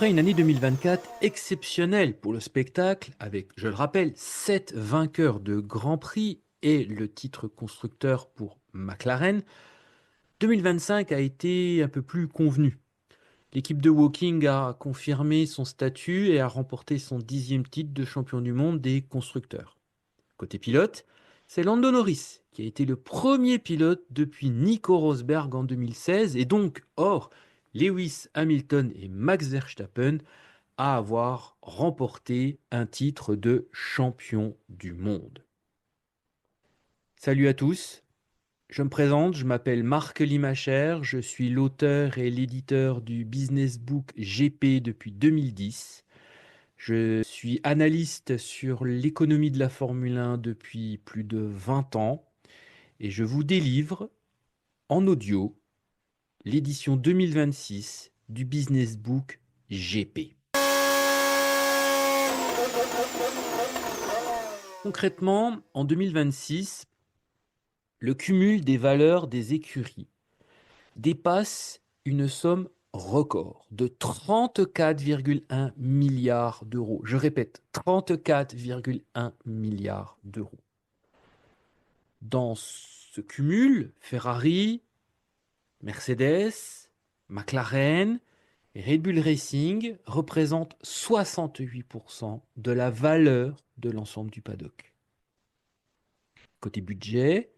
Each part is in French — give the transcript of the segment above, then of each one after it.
Après une année 2024 exceptionnelle pour le spectacle, avec, je le rappelle, 7 vainqueurs de Grand Prix et le titre constructeur pour McLaren, 2025 a été un peu plus convenu. L'équipe de Woking a confirmé son statut et a remporté son 10e titre de champion du monde des constructeurs. Côté pilote, c'est Lando Norris qui a été le premier pilote depuis Nico Rosberg en 2016 et donc hors Lewis Hamilton et Max Verstappen à avoir remporté un titre de champion du monde. Salut à tous, je me présente, je m'appelle Marc Limacher, je suis l'auteur et l'éditeur du Business Book GP depuis 2010. Je suis analyste sur l'économie de la Formule 1 depuis plus de 20 ans et je vous délivre en audio l'édition 2026 du Business Book GP. Concrètement, en 2026, le cumul des valeurs des écuries dépasse une somme record de 34,1 milliards d'euros. Je répète, 34,1 milliards d'euros. Dans ce cumul, Ferrari, Mercedes, McLaren et Red Bull Racing représentent 68% de la valeur de l'ensemble du paddock. Côté budget,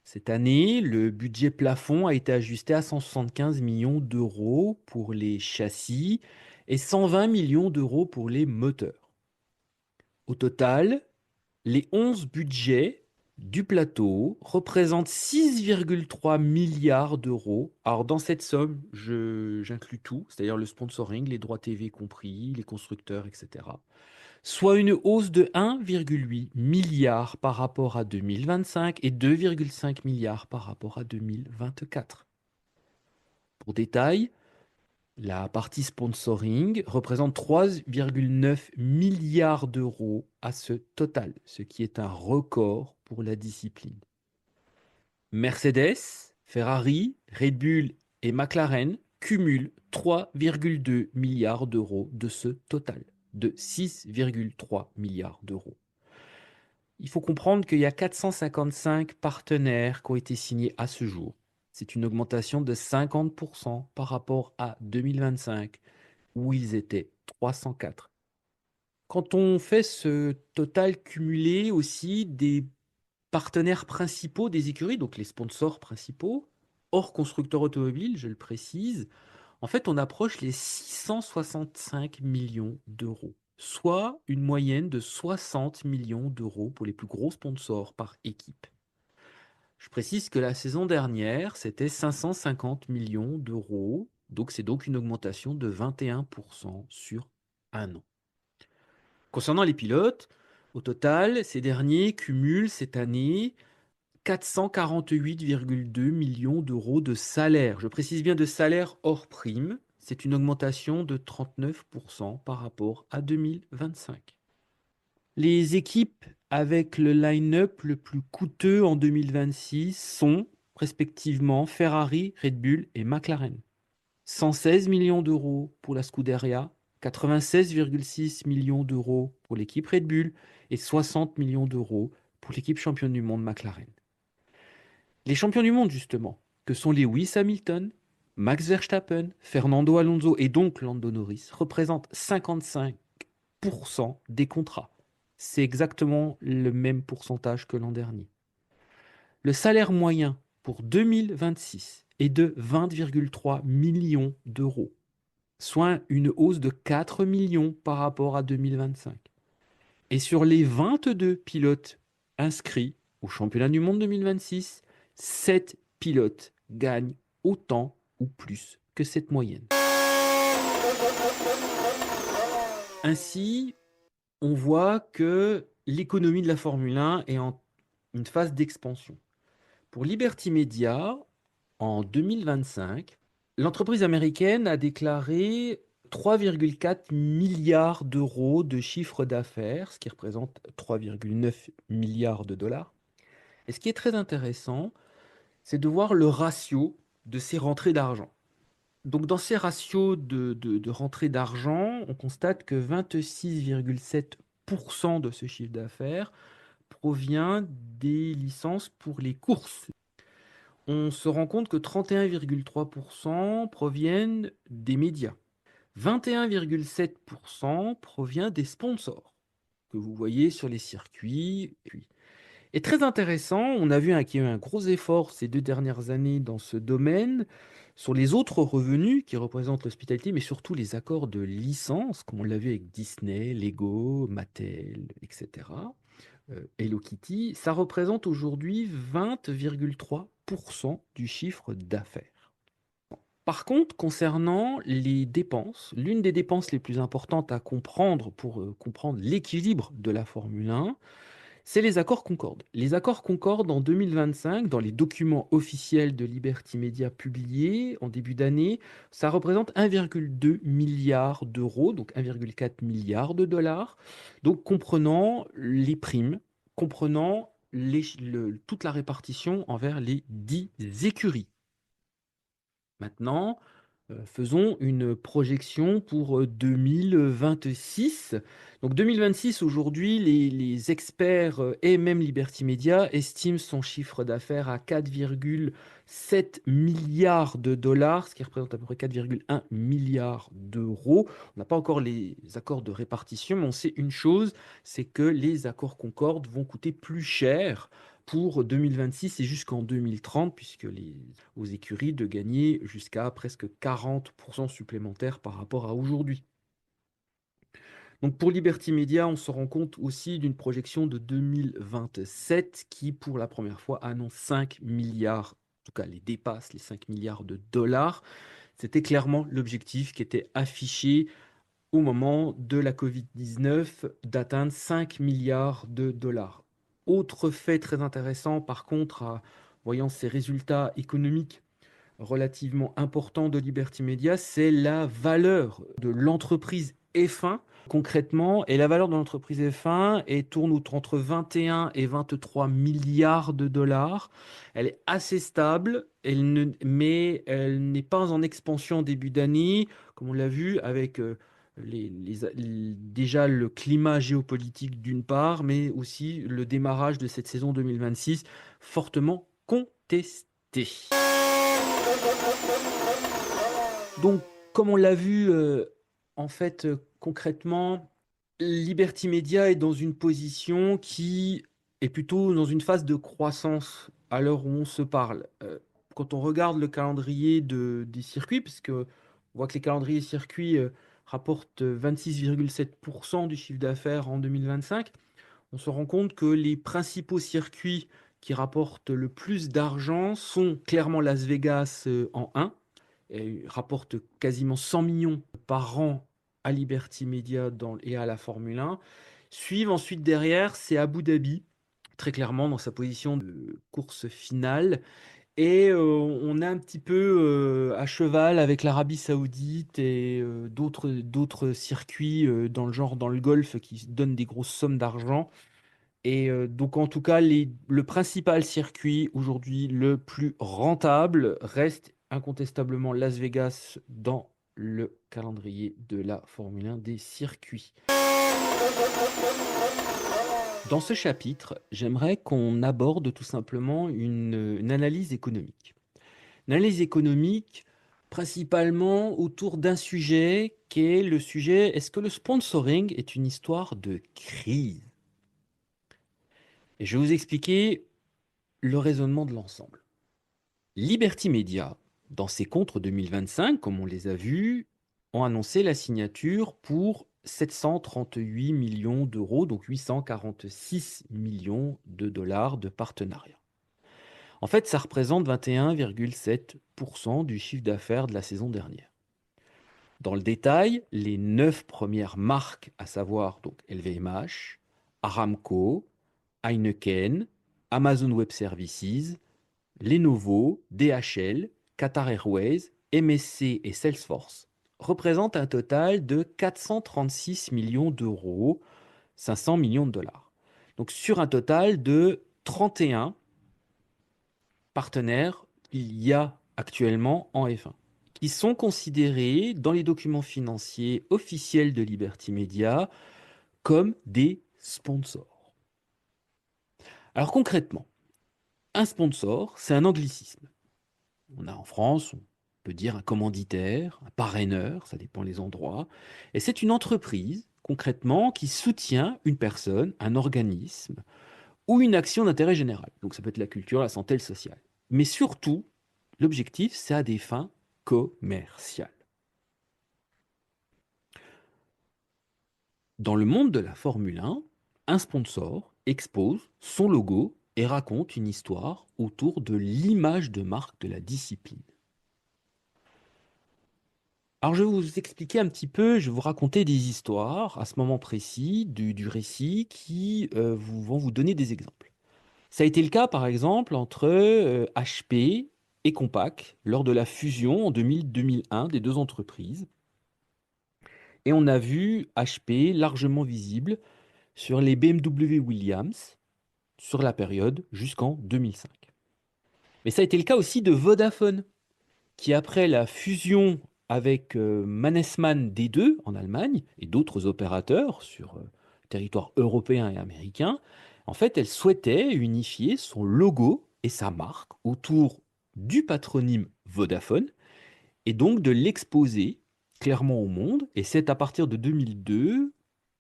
cette année, le budget plafond a été ajusté à 175 millions d'euros pour les châssis et 120 millions d'euros pour les moteurs. Au total, les 11 budgets du plateau représentent 6,3 milliards d'euros. Alors dans cette somme, j'inclus tout, c'est-à-dire le sponsoring, les droits TV compris, les constructeurs, etc. Soit une hausse de 1,8 milliard par rapport à 2025 et 2,5 milliards par rapport à 2024. Pour détail, la partie sponsoring représente 3,9 milliards d'euros à ce total, ce qui est un record pour la discipline. Mercedes, Ferrari, Red Bull et McLaren cumulent 3,2 milliards d'euros de ce total, de 6,3 milliards d'euros. Il faut comprendre qu'il y a 455 partenaires qui ont été signés à ce jour. C'est une augmentation de 50% par rapport à 2025, où ils étaient 304. Quand on fait ce total cumulé aussi des partenaires principaux des écuries, donc les sponsors principaux, hors constructeurs automobiles, je le précise, en fait, on approche les 665 millions d'euros, soit une moyenne de 60 millions d'euros pour les plus gros sponsors par équipe. Je précise que la saison dernière, c'était 550 millions d'euros, donc c'est donc une augmentation de 21% sur un an. Concernant les pilotes, au total, ces derniers cumulent cette année 448,2 millions d'euros de salaire. Je précise bien de salaire hors prime. C'est une augmentation de 39% par rapport à 2025. Les équipes avec le line-up le plus coûteux en 2026 sont respectivement Ferrari, Red Bull et McLaren. 116 millions d'euros pour la Scuderia, 96,6 millions d'euros pour l'équipe Red Bull et 60 millions d'euros pour l'équipe championne du monde McLaren. Les champions du monde, justement, que sont Lewis Hamilton, Max Verstappen, Fernando Alonso et donc Lando Norris, représentent 55% des contrats. C'est exactement le même pourcentage que l'an dernier. Le salaire moyen pour 2026 est de 20,3 millions d'euros, soit une hausse de 4 millions par rapport à 2025. Et sur les 22 pilotes inscrits au championnat du monde 2026, 7 pilotes gagnent autant ou plus que cette moyenne. Ainsi, on voit que l'économie de la Formule 1 est en une phase d'expansion. Pour Liberty Media, en 2025, l'entreprise américaine a déclaré 3,4 milliards d'euros de chiffre d'affaires, ce qui représente 3,9 milliards de dollars. Et ce qui est très intéressant, c'est de voir le ratio de ces rentrées d'argent. Donc, dans ces ratios de rentrée d'argent, on constate que 26,7% de ce chiffre d'affaires provient des licences pour les courses. On se rend compte que 31,3% proviennent des médias. 21,7% provient des sponsors que vous voyez sur les circuits. Et très intéressant, on a vu qu'il y a eu un gros effort ces 2 dernières années dans ce domaine sur les autres revenus qui représentent l'hospitalité, mais surtout les accords de licence, comme on l'a vu avec Disney, Lego, Mattel, etc. Hello Kitty, ça représente aujourd'hui 20,3% du chiffre d'affaires. Par contre, concernant les dépenses, l'une des dépenses les plus importantes à comprendre pour comprendre l'équilibre de la Formule 1, c'est les accords Concorde. Les accords Concorde en 2025, dans les documents officiels de Liberty Media publiés en début d'année, ça représente 1,2 milliard d'euros, donc 1,4 milliard de dollars, donc comprenant les primes, comprenant toute la répartition envers les 10 écuries. Maintenant, faisons une projection pour 2026. Donc 2026, aujourd'hui, les experts et même Liberty Media estiment son chiffre d'affaires à 4,7 milliards de dollars, ce qui représente à peu près 4,1 milliards d'euros. On n'a pas encore les accords de répartition, mais on sait une chose, c'est que les accords Concorde vont coûter plus cher pour 2026 et jusqu'en 2030, puisque aux écuries de gagner jusqu'à presque 40% supplémentaires par rapport à aujourd'hui. Donc pour Liberty Media, on se rend compte aussi d'une projection de 2027 qui, pour la première fois, annonce 5 milliards, en tout cas les dépasse les 5 milliards de dollars. C'était clairement l'objectif qui était affiché au moment de la Covid-19 d'atteindre 5 milliards de dollars. Autre fait très intéressant, par contre, voyant ces résultats économiques relativement importants de Liberty Media, c'est la valeur de l'entreprise F1 concrètement. Et la valeur de l'entreprise F1 tourne entre 21 et 23 milliards de dollars. Elle est assez stable, mais elle n'est pas en expansion en début d'année, comme on l'a vu avec déjà le climat géopolitique d'une part, mais aussi le démarrage de cette saison 2026 fortement contesté. Donc, comme on l'a vu, en fait, concrètement, Liberty Media est dans une position qui est plutôt dans une phase de croissance à l'heure où on se parle. Quand on regarde le calendrier des circuits, puisque on voit que les calendriers circuits rapportent 26,7% du chiffre d'affaires en 2025, on se rend compte que les principaux circuits qui rapportent le plus d'argent sont clairement Las Vegas en 1, et rapporte quasiment 100 millions par an à Liberty Media et à la Formule 1. Suivent ensuite derrière, c'est Abu Dhabi, très clairement dans sa position de course finale. Et on est un petit peu à cheval avec l'Arabie Saoudite et d'autres circuits dans le genre, dans le golf, qui donnent des grosses sommes d'argent. Et donc, en tout cas, le principal circuit aujourd'hui, le plus rentable, reste incontestablement Las Vegas dans le calendrier de la Formule 1 des circuits. Dans ce chapitre, j'aimerais qu'on aborde tout simplement une analyse économique. Une analyse économique principalement autour d'un sujet qui est le sujet: est-ce que le sponsoring est une histoire de crise? Et je vais vous expliquer le raisonnement de l'ensemble. Liberty Media, dans ses comptes 2025, comme on les a vus, ont annoncé la signature pour 738 millions d'euros, donc 846 millions de dollars de partenariat. En fait, ça représente 21,7% du chiffre d'affaires de la saison dernière. Dans le détail, les 9 premières marques, à savoir donc LVMH, Aramco, Heineken, Amazon Web Services, Lenovo, DHL, Qatar Airways, MSC et Salesforce représentent un total de 436 millions d'euros, 500 millions de dollars. Donc sur un total de 31 partenaires qu'il y a actuellement en F1, qui sont considérés dans les documents financiers officiels de Liberty Media comme des sponsors. Alors concrètement, un sponsor, c'est un anglicisme. On a en France, on peut dire un commanditaire, un parraineur, ça dépend les endroits. Et c'est une entreprise, concrètement, qui soutient une personne, un organisme ou une action d'intérêt général. Donc ça peut être la culture, la santé, le social. Mais surtout, l'objectif, c'est à des fins commerciales. Dans le monde de la Formule 1, un sponsor expose son logo et raconte une histoire autour de l'image de marque de la discipline. Alors je vais vous expliquer un petit peu, je vais vous raconter des histoires à ce moment précis du récit qui vont vous donner des exemples. Ça a été le cas par exemple entre HP et Compaq lors de la fusion en 2000-2001 des deux entreprises. Et on a vu HP largement visible sur les BMW Williams sur la période jusqu'en 2005. Mais ça a été le cas aussi de Vodafone, qui après la fusion avec Mannesmann D2 en Allemagne et d'autres opérateurs sur le territoire européen et américain, en fait, elle souhaitait unifier son logo et sa marque autour du patronyme Vodafone et donc de l'exposer clairement au monde. Et c'est à partir de 2002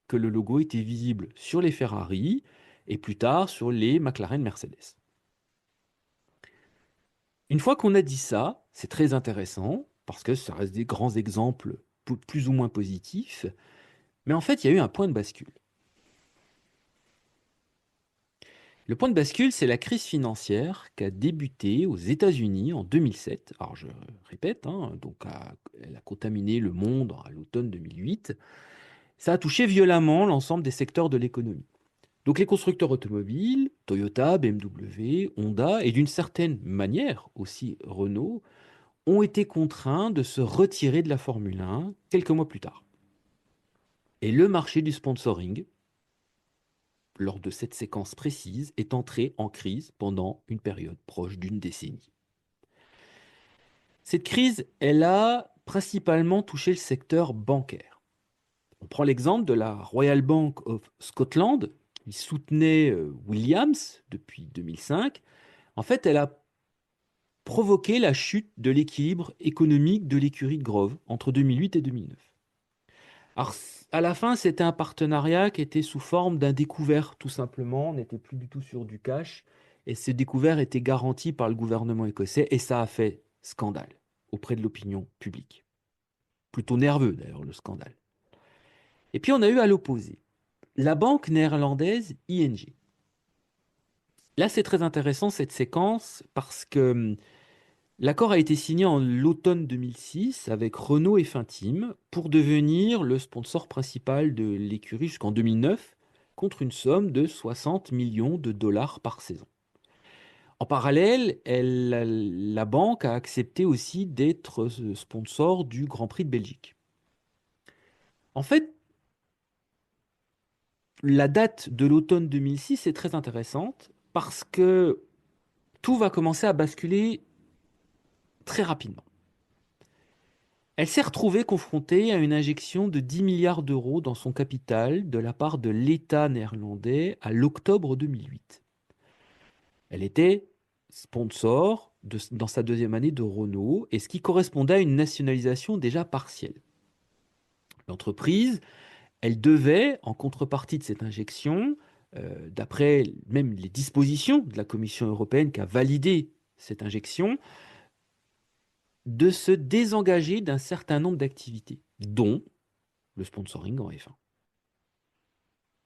que le logo était visible sur les Ferrari et plus tard sur les McLaren Mercedes. Une fois qu'on a dit ça, c'est très intéressant parce que ça reste des grands exemples plus ou moins positifs, mais en fait, il y a eu un point de bascule. Le point de bascule, c'est la crise financière qui a débuté aux États-Unis en 2007. Alors, je répète, hein, elle a contaminé le monde à l'automne 2008. Ça a touché violemment l'ensemble des secteurs de l'économie. Donc, les constructeurs automobiles, Toyota, BMW, Honda et d'une certaine manière aussi Renault, ont été contraints de se retirer de la Formule 1 quelques mois plus tard. Et le marché du sponsoring, lors de cette séquence précise, est entré en crise pendant une période proche d'une décennie. Cette crise, elle a principalement touché le secteur bancaire. On prend l'exemple de la Royal Bank of Scotland, qui soutenait Williams depuis 2005. En fait, elle a provoqué la chute de l'équilibre économique de l'écurie de Grove entre 2008 et 2009. Alors, à la fin, c'était un partenariat qui était sous forme d'un découvert, tout simplement. On n'était plus du tout sur du cash. Et ce découvert était garanti par le gouvernement écossais. Et ça a fait scandale auprès de l'opinion publique. Plutôt nerveux, d'ailleurs, le scandale. Et puis, on a eu à l'opposé la banque néerlandaise ING. Là, c'est très intéressant, cette séquence, parce que l'accord a été signé en l'automne 2006 avec Renault et Finteam pour devenir le sponsor principal de l'écurie jusqu'en 2009 contre une somme de 60 millions de dollars par saison. En parallèle, la banque a accepté aussi d'être sponsor du Grand Prix de Belgique. En fait, la date de l'automne 2006 est très intéressante parce que tout va commencer à basculer très rapidement. Elle s'est retrouvée confrontée à une injection de 10 milliards d'euros dans son capital de la part de l'État néerlandais à l'octobre 2008. Elle était sponsor dans sa deuxième année de Renault, et ce qui correspondait à une nationalisation déjà partielle. L'entreprise, elle devait, en contrepartie de cette injection, d'après même les dispositions de la Commission européenne qui a validé cette injection, de se désengager d'un certain nombre d'activités, dont le sponsoring en F1.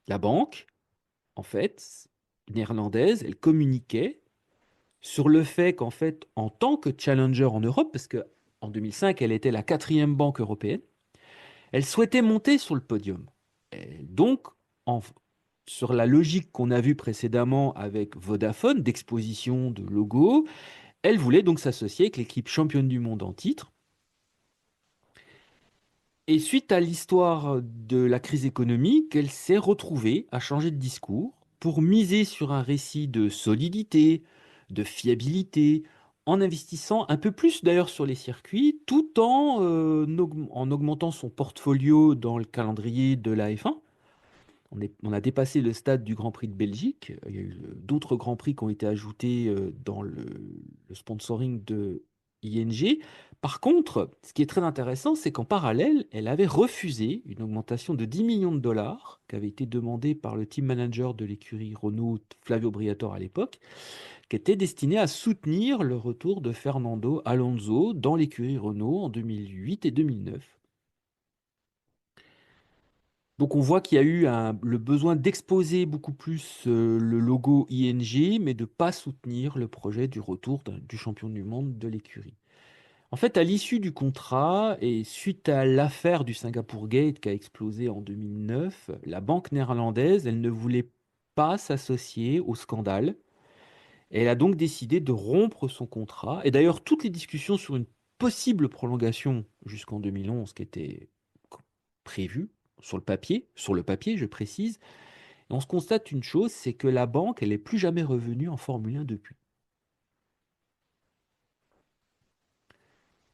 La banque, en fait, néerlandaise, elle communiquait sur le fait qu'en fait, en tant que challenger en Europe, parce qu'en 2005, elle était la quatrième banque européenne, elle souhaitait monter sur le podium. Et donc, en, sur la logique qu'on a vue précédemment avec Vodafone, d'exposition de logos, elle voulait donc s'associer avec l'équipe championne du monde en titre. Et suite à l'histoire de la crise économique, elle s'est retrouvée à changer de discours pour miser sur un récit de solidité, de fiabilité, en investissant un peu plus d'ailleurs sur les circuits, tout en augmentant son portfolio dans le calendrier de la F1. On a dépassé le stade du Grand Prix de Belgique. Il y a eu d'autres Grands Prix qui ont été ajoutés dans le sponsoring de ING. Par contre, ce qui est très intéressant, c'est qu'en parallèle, elle avait refusé une augmentation de 10 millions de dollars qui avait été demandée par le team manager de l'écurie Renault, Flavio Briatore à l'époque, qui était destinée à soutenir le retour de Fernando Alonso dans l'écurie Renault en 2008 et 2009. Donc on voit qu'il y a eu le besoin d'exposer beaucoup plus le logo ING, mais de ne pas soutenir le projet du retour du champion du monde de l'écurie. En fait, à l'issue du contrat et suite à l'affaire du Singapour Gate qui a explosé en 2009, la banque néerlandaise, elle ne voulait pas s'associer au scandale. Et elle a donc décidé de rompre son contrat. Et d'ailleurs, toutes les discussions sur une possible prolongation jusqu'en 2011 qui étaient prévues sur le papier, je précise, et on se constate une chose, c'est que la banque, elle n'est plus jamais revenue en Formule 1 depuis.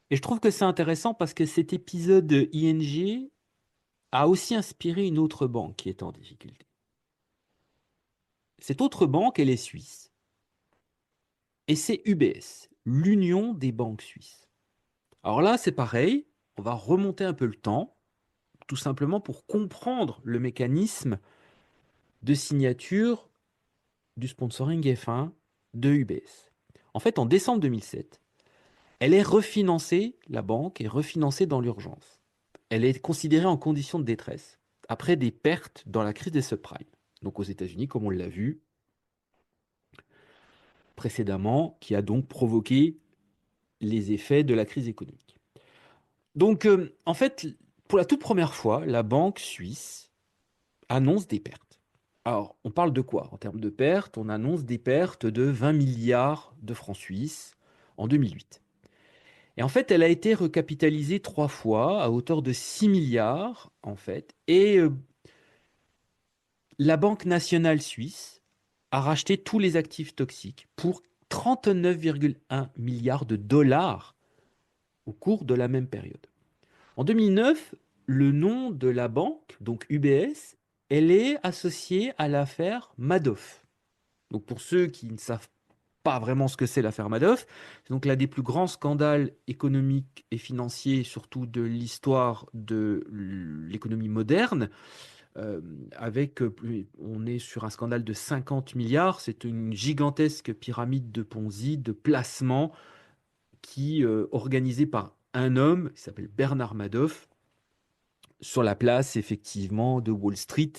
Et je trouve que c'est intéressant parce que cet épisode ING a aussi inspiré une autre banque qui est en difficulté. Cette autre banque, elle est suisse. Et c'est UBS, l'Union des banques suisses. Alors là, c'est pareil, on va remonter un peu le temps, tout simplement pour comprendre le mécanisme de signature du sponsoring F1 de UBS. En fait, en décembre 2007, elle est refinancée, la banque est refinancée dans l'urgence. Elle est considérée en condition de détresse après des pertes dans la crise des subprimes. Donc aux États-Unis, comme on l'a vu précédemment, qui a donc provoqué les effets de la crise économique. Donc, en fait, pour la toute première fois, la banque suisse annonce des pertes. Alors, on parle de quoi? En termes de pertes, on annonce des pertes de 20 milliards de francs suisses en 2008. Et en fait, elle a été recapitalisée 3 fois à hauteur de 6 milliards, en fait. Et la Banque nationale suisse a racheté tous les actifs toxiques pour 39,1 milliards de dollars au cours de la même période. En 2009, le nom de la banque, donc UBS, elle est associée à l'affaire Madoff. Donc pour ceux qui ne savent pas vraiment ce que c'est l'affaire Madoff, c'est donc l'un des plus grands scandales économiques et financiers, surtout de l'histoire de l'économie moderne. Euh, on est sur un scandale de 50 milliards, c'est une gigantesque pyramide de Ponzi, de placement qui organisée par un homme, qui s'appelle Bernard Madoff, sur la place effectivement de Wall Street.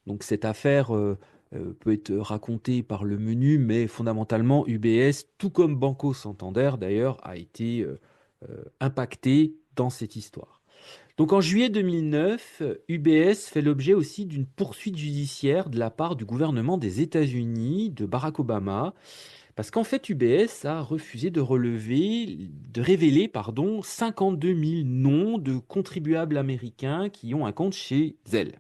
Donc cette affaire peut être racontée par le menu, mais fondamentalement UBS, tout comme Banco Santander d'ailleurs, a été impacté dans cette histoire. Donc en juillet 2009, UBS fait l'objet aussi d'une poursuite judiciaire de la part du gouvernement des États-Unis, de Barack Obama, parce qu'en fait UBS a refusé de révéler, pardon, 52 000 noms de contribuables américains qui ont un compte chez elle.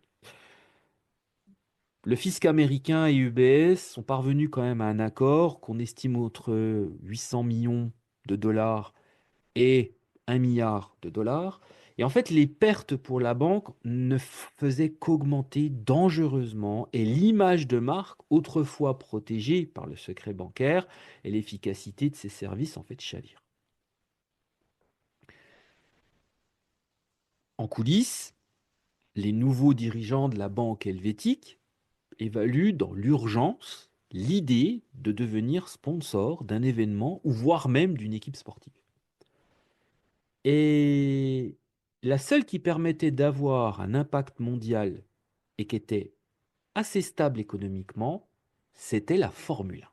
Le fisc américain et UBS sont parvenus quand même à un accord qu'on estime entre 800 millions de dollars et 1 milliard de dollars. Et en fait, les pertes pour la banque ne faisaient qu'augmenter dangereusement et l'image de marque, autrefois protégée par le secret bancaire et l'efficacité de ses services, en fait, chavire. En coulisses, les nouveaux dirigeants de la banque helvétique évalue dans l'urgence l'idée de devenir sponsor d'un événement ou voire même d'une équipe sportive. Et la seule qui permettait d'avoir un impact mondial et qui était assez stable économiquement, c'était la Formule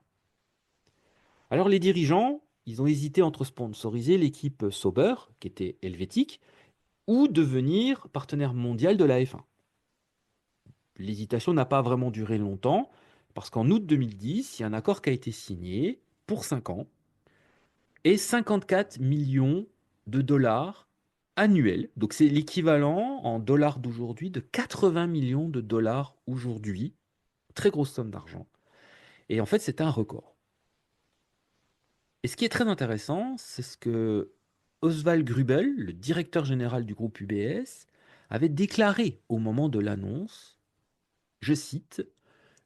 1. Alors les dirigeants, ils ont hésité entre sponsoriser l'équipe Sauber, qui était helvétique, ou devenir partenaire mondial de la F1. L'hésitation n'a pas vraiment duré longtemps, parce qu'en août 2010, il y a un accord qui a été signé pour 5 ans et 54 millions de dollars annuels. Donc c'est l'équivalent en dollars d'aujourd'hui de 80 millions de dollars aujourd'hui. Très grosse somme d'argent. Et en fait, c'est un record. Et ce qui est très intéressant, c'est ce que Oswald Grubel, le directeur général du groupe UBS, avait déclaré au moment de l'annonce, je cite,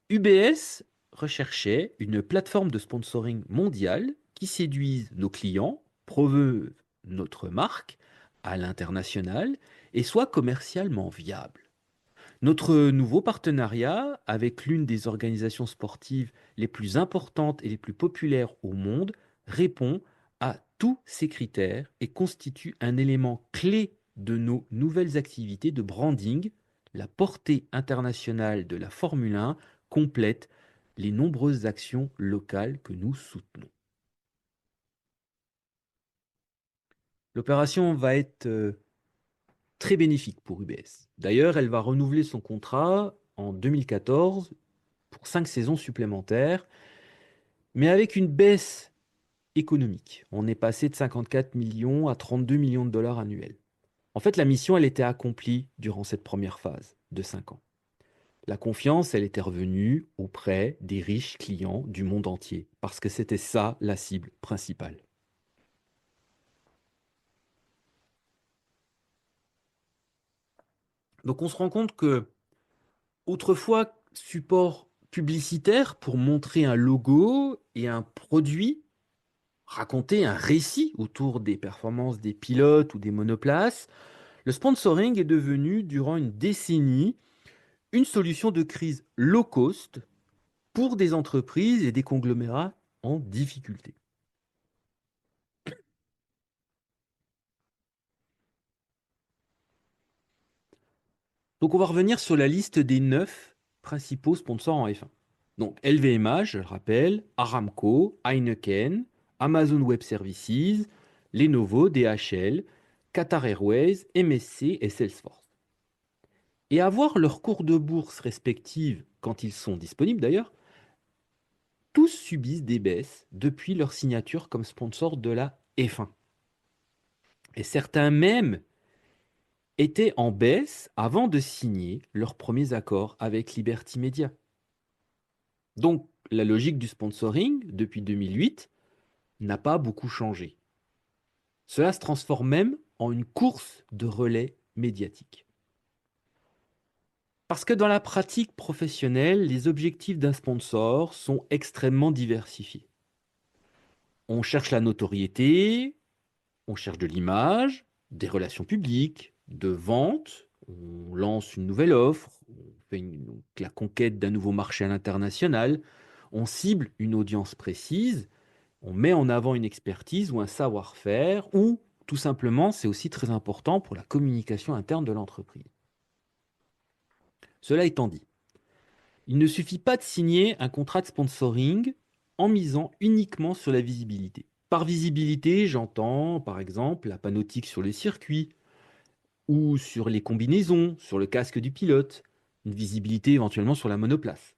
UBS recherchait une plateforme de sponsoring mondiale qui séduise nos clients, promeuve notre marque à l'international et soit commercialement viable. Notre nouveau partenariat avec l'une des organisations sportives les plus importantes et les plus populaires au monde répond à tous ces critères et constitue un élément clé de nos nouvelles activités de branding. La portée internationale de la Formule 1 complète les nombreuses actions locales que nous soutenons. L'opération va être très bénéfique pour UBS. D'ailleurs, elle va renouveler son contrat en 2014 pour 5 saisons supplémentaires, mais avec une baisse économique. On est passé de 54 millions à 32 millions de dollars annuels. En fait, la mission, elle était accomplie durant cette première phase de 5 ans. La confiance, elle était revenue auprès des riches clients du monde entier, parce que c'était ça la cible principale. Donc on se rend compte que autrefois, support publicitaire pour montrer un logo et un produit, raconter un récit autour des performances des pilotes ou des monoplaces, le sponsoring est devenu, durant une décennie, une solution de crise low cost pour des entreprises et des conglomérats en difficulté. Donc on va revenir sur la liste des 9 principaux sponsors en F1. Donc LVMH, je le rappelle, Aramco, Heineken, Amazon Web Services, Lenovo, DHL, Qatar Airways, MSC et Salesforce. Et à voir leurs cours de bourse respectives quand ils sont disponibles d'ailleurs, tous subissent des baisses depuis leur signature comme sponsor de la F1. Et certains même étaient en baisse avant de signer leurs premiers accords avec Liberty Media. Donc la logique du sponsoring depuis 2008 n'a pas beaucoup changé. Cela se transforme même en une course de relais médiatique. Parce que dans la pratique professionnelle, les objectifs d'un sponsor sont extrêmement diversifiés. On cherche la notoriété, on cherche de l'image, des relations publiques, de vente, on lance une nouvelle offre, on fait donc la conquête d'un nouveau marché à l'international, on cible une audience précise, on met en avant une expertise ou un savoir-faire, ou tout simplement, c'est aussi très important pour la communication interne de l'entreprise. Cela étant dit, il ne suffit pas de signer un contrat de sponsoring en misant uniquement sur la visibilité. Par visibilité, j'entends par exemple la panoptique sur le circuit ou sur les combinaisons, sur le casque du pilote, une visibilité éventuellement sur la monoplace.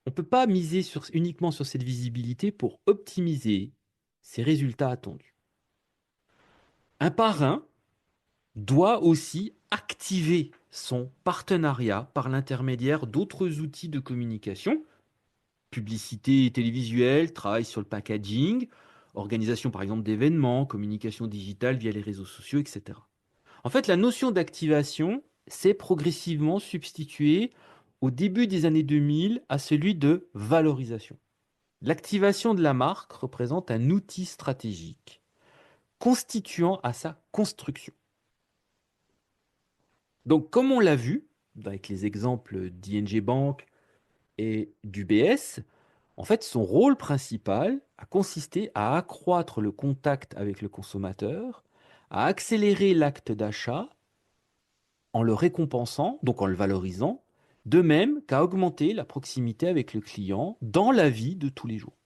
On ne peut pas miser uniquement sur cette visibilité pour optimiser ces résultats attendus. Un parrain doit aussi activer son partenariat par l'intermédiaire d'autres outils de communication, publicité télévisuelle, travail sur le packaging, organisation par exemple d'événements, communication digitale via les réseaux sociaux, etc. En fait, la notion d'activation s'est progressivement substituée au début des années 2000 à celui de valorisation. L'activation de la marque représente un outil stratégique constituant à sa construction. Donc, comme on l'a vu avec les exemples d'ING Bank et d'UBS, en fait, son rôle principal a consisté à accroître le contact avec le consommateur, à accélérer l'acte d'achat en le récompensant, donc en le valorisant, de même qu'à augmenter la proximité avec le client dans la vie de tous les jours.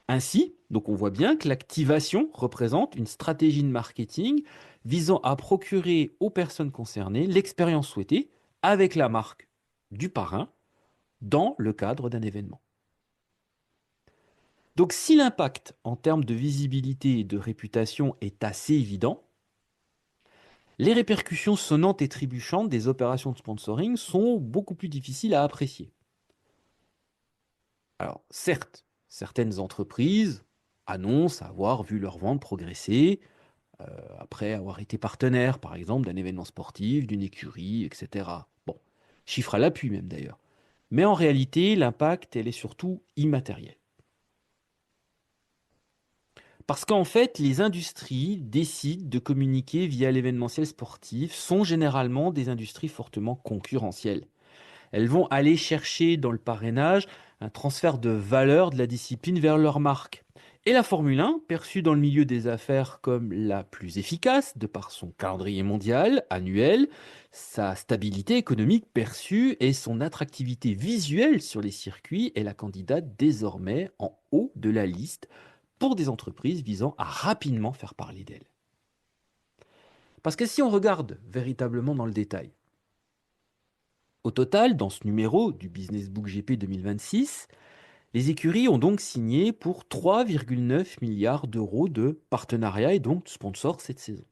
Ainsi, donc on voit bien que l'activation représente une stratégie de marketing visant à procurer aux personnes concernées l'expérience souhaitée avec la marque du parrain dans le cadre d'un événement. Donc si l'impact en termes de visibilité et de réputation est assez évident, les répercussions sonnantes et trébuchantes des opérations de sponsoring sont beaucoup plus difficiles à apprécier. Alors certes, Certaines entreprises annoncent avoir vu leurs ventes progresser après avoir été partenaire, par exemple, d'un événement sportif, d'une écurie, etc. Bon, chiffre à l'appui même d'ailleurs. Mais en réalité, l'impact, elle est surtout immatérielle. Parce qu'en fait, les industries décident de communiquer via l'événementiel sportif sont généralement des industries fortement concurrentielles. Elles vont aller chercher dans le parrainage un transfert de valeur de la discipline vers leur marque. Et la Formule 1, perçue dans le milieu des affaires comme la plus efficace, de par son calendrier mondial annuel, sa stabilité économique perçue et son attractivité visuelle sur les circuits, est la candidate désormais en haut de la liste pour des entreprises visant à rapidement faire parler d'elle. Parce que si on regarde véritablement dans le détail, au total, dans ce numéro du Business Book GP 2026, les écuries ont donc signé pour 3,9 milliards d'euros de partenariats et donc de sponsors cette saison.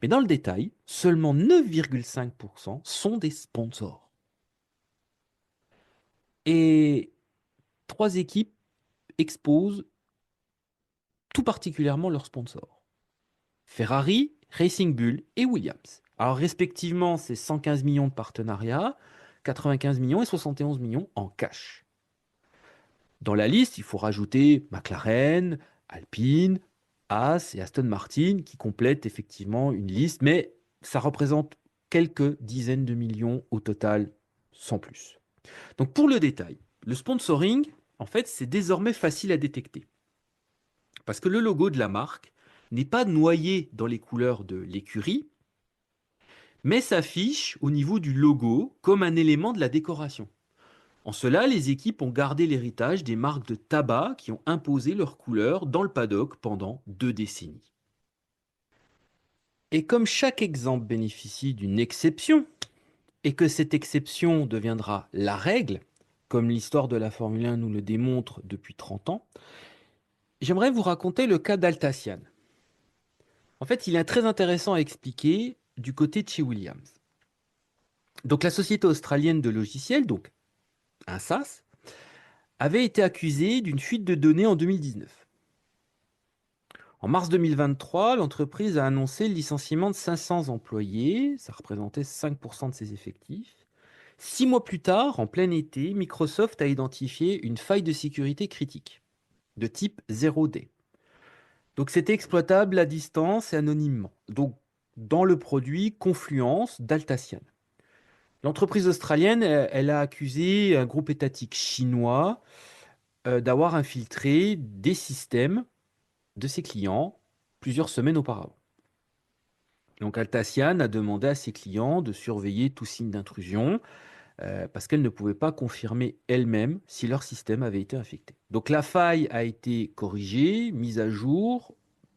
Mais dans le détail, seulement 9,5% sont des sponsors. Et trois équipes exposent tout particulièrement leurs sponsors. Ferrari, Racing Bull et Williams. Alors respectivement, c'est 115 millions de partenariats, 95 millions et 71 millions en cash. Dans la liste, il faut rajouter McLaren, Alpine, Haas et Aston Martin qui complètent effectivement une liste, mais ça représente quelques dizaines de millions au total, sans plus. Donc pour le détail, le sponsoring, en fait, c'est désormais facile à détecter parce que le logo de la marque n'est pas noyé dans les couleurs de l'écurie, mais s'affiche au niveau du logo comme un élément de la décoration. En cela, les équipes ont gardé l'héritage des marques de tabac qui ont imposé leurs couleurs dans le paddock pendant 2 décennies. Et comme chaque exemple bénéficie d'une exception, et que cette exception deviendra la règle, comme l'histoire de la Formule 1 nous le démontre depuis 30 ans, j'aimerais vous raconter le cas d'Altacian. En fait, il est très intéressant à expliquer du côté de chez Williams. Donc la société australienne de logiciels, donc un SaaS, avait été accusée d'une fuite de données en 2019. En mars 2023, l'entreprise a annoncé le licenciement de 500 employés, ça représentait 5% de ses effectifs. 6 mois plus tard, en plein été, Microsoft a identifié une faille de sécurité critique, de type 0D. Donc c'était exploitable à distance et anonymement, donc dans le produit Confluence d'Altacian. L'entreprise australienne, elle a accusé un groupe étatique chinois d'avoir infiltré des systèmes de ses clients plusieurs semaines auparavant. Donc Altacian a demandé à ses clients de surveiller tout signe d'intrusion parce qu'elle ne pouvait pas confirmer elle-même si leur système avait été infecté. Donc la faille a été corrigée, mise à jour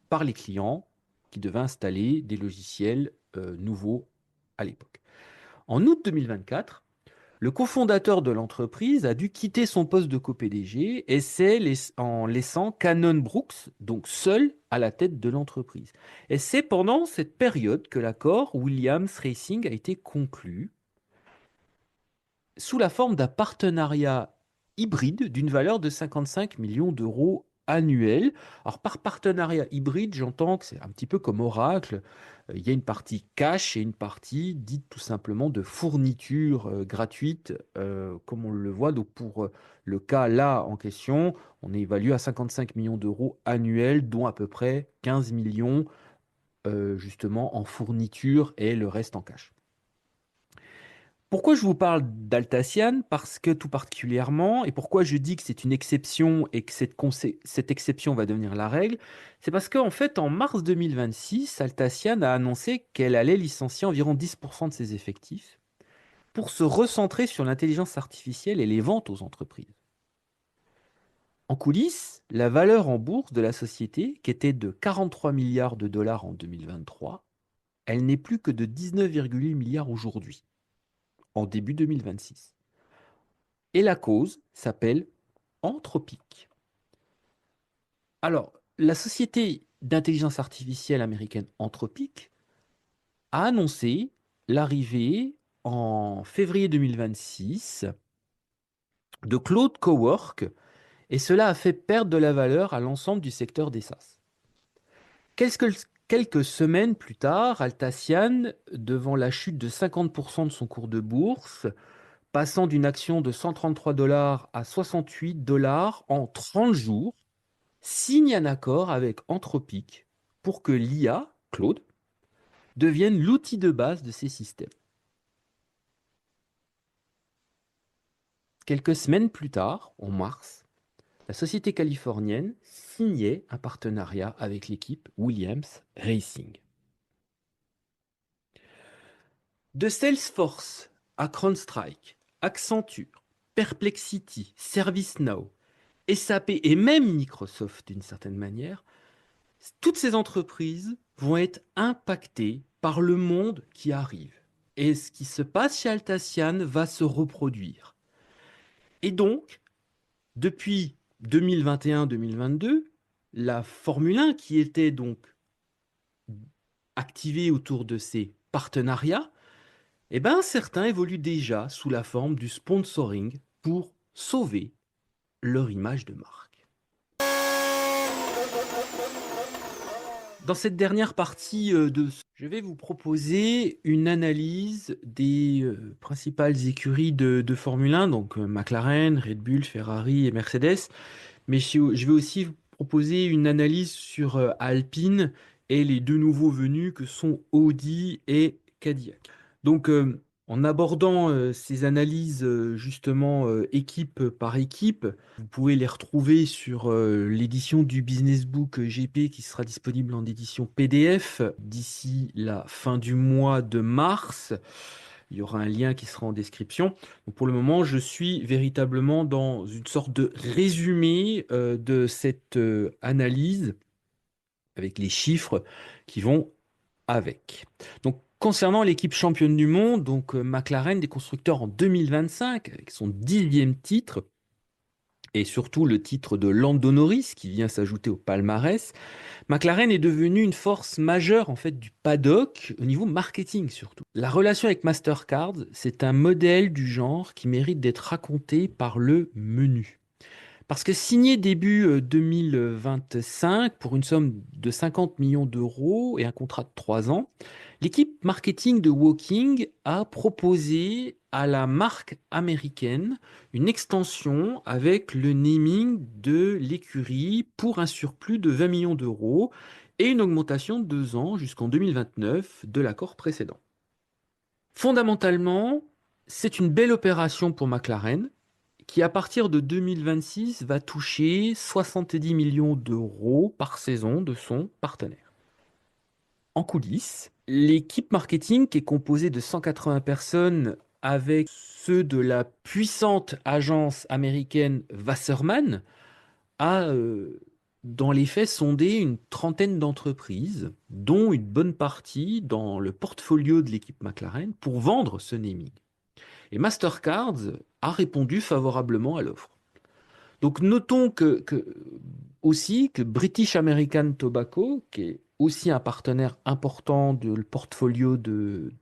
par les clients qui devaient installer des logiciels nouveaux à l'époque. En août 2024, le cofondateur de l'entreprise a dû quitter son poste de co-PDG et c'est en laissant Cannon Brooks, donc seul à la tête de l'entreprise. Et c'est pendant cette période que l'accord Williams Racing a été conclu sous la forme d'un partenariat hybride d'une valeur de 55 millions d'euros annuels. Alors par partenariat hybride, j'entends que c'est un petit peu comme Oracle. Il y a une partie cash et une partie dite tout simplement de fourniture gratuite, comme on le voit. Donc pour le cas là en question, on est évalué à 55 millions d'euros annuels, dont à peu près 15 millions justement en fourniture et le reste en cash. Pourquoi je vous parle d'Altacian? Parce que tout particulièrement, et pourquoi je dis que c'est une exception et que cette exception va devenir la règle, c'est parce qu'en fait, en mars 2026, Altacian a annoncé qu'elle allait licencier environ 10% de ses effectifs pour se recentrer sur l'intelligence artificielle et les ventes aux entreprises. En coulisses, la valeur en bourse de la société, qui était de 43 milliards de dollars en 2023, elle n'est plus que de 19,8 milliards aujourd'hui, en début 2026. Et la cause s'appelle Anthropic. Alors, la société d'intelligence artificielle américaine Anthropic a annoncé l'arrivée en février 2026 de Claude Cowork Et cela a fait perdre de la valeur à l'ensemble du secteur des SaaS. Quelques semaines plus tard, Altasian, devant la chute de 50% de son cours de bourse, passant d'une action de 133 dollars à 68 dollars en 30 jours, signe un accord avec Anthropic pour que l'IA, Claude, devienne l'outil de base de ces systèmes. Quelques semaines plus tard, en mars, la société californienne signait un partenariat avec l'équipe Williams Racing. De Salesforce à CrowdStrike, Accenture, Perplexity, ServiceNow, SAP et même Microsoft d'une certaine manière, toutes ces entreprises vont être impactées par le monde qui arrive. Et ce qui se passe chez Altasian va se reproduire. Et donc, depuis 2021-2022, la Formule 1 qui était donc activée autour de ces partenariats, eh ben, certains évoluent déjà sous la forme du sponsoring pour sauver leur image de marque. Dans cette dernière partie je vais vous proposer une analyse des principales écuries de Formule 1, donc McLaren, Red Bull, Ferrari et Mercedes. Mais je vais aussi vous proposer une analyse sur Alpine et les deux nouveaux venus que sont Audi et Cadillac. Donc, en abordant ces analyses justement équipe par équipe, vous pouvez les retrouver sur l'édition du Business Book GP qui sera disponible en édition PDF d'ici la fin du mois de mars. Il y aura un lien qui sera en description. Donc pour le moment, je suis véritablement dans une sorte de résumé de cette analyse avec les chiffres qui vont avec. Donc concernant l'équipe championne du monde, donc McLaren des constructeurs en 2025 avec son 10e titre et surtout le titre de Lando Norris qui vient s'ajouter au palmarès, McLaren est devenu une force majeure en fait du paddock au niveau marketing surtout. La relation avec Mastercard, c'est un modèle du genre qui mérite d'être raconté par le menu. Parce que signé début 2025 pour une somme de 50 millions d'euros et un contrat de 3 ans, l'équipe marketing de Woking a proposé à la marque américaine une extension avec le naming de l'écurie pour un surplus de 20 millions d'euros et une augmentation de 2 ans jusqu'en 2029 de l'accord précédent. Fondamentalement, c'est une belle opération pour McLaren qui, à partir de 2026, va toucher 70 millions d'euros par saison de son partenaire. En coulisses, l'équipe marketing, qui est composée de 180 personnes avec ceux de la puissante agence américaine Wasserman, a, dans les faits, sondé une trentaine d'entreprises, dont une bonne partie dans le portfolio de l'équipe McLaren, pour vendre ce naming. Et Mastercard a répondu favorablement à l'offre. Donc notons aussi que British American Tobacco, qui est aussi un partenaire important du portfolio de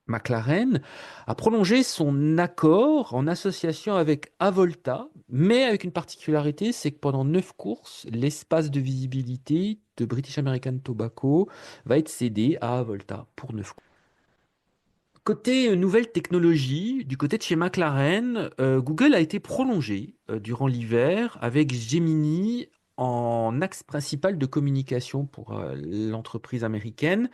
McLaren, a prolongé son accord en association avec Avolta, mais avec une particularité, c'est que pendant 9 courses, l'espace de visibilité de British American Tobacco va être cédé à Avolta pour 9 courses. Côté nouvelles technologies, du côté de chez McLaren, Google a été prolongé durant l'hiver avec Gemini en axe principal de communication pour l'entreprise américaine.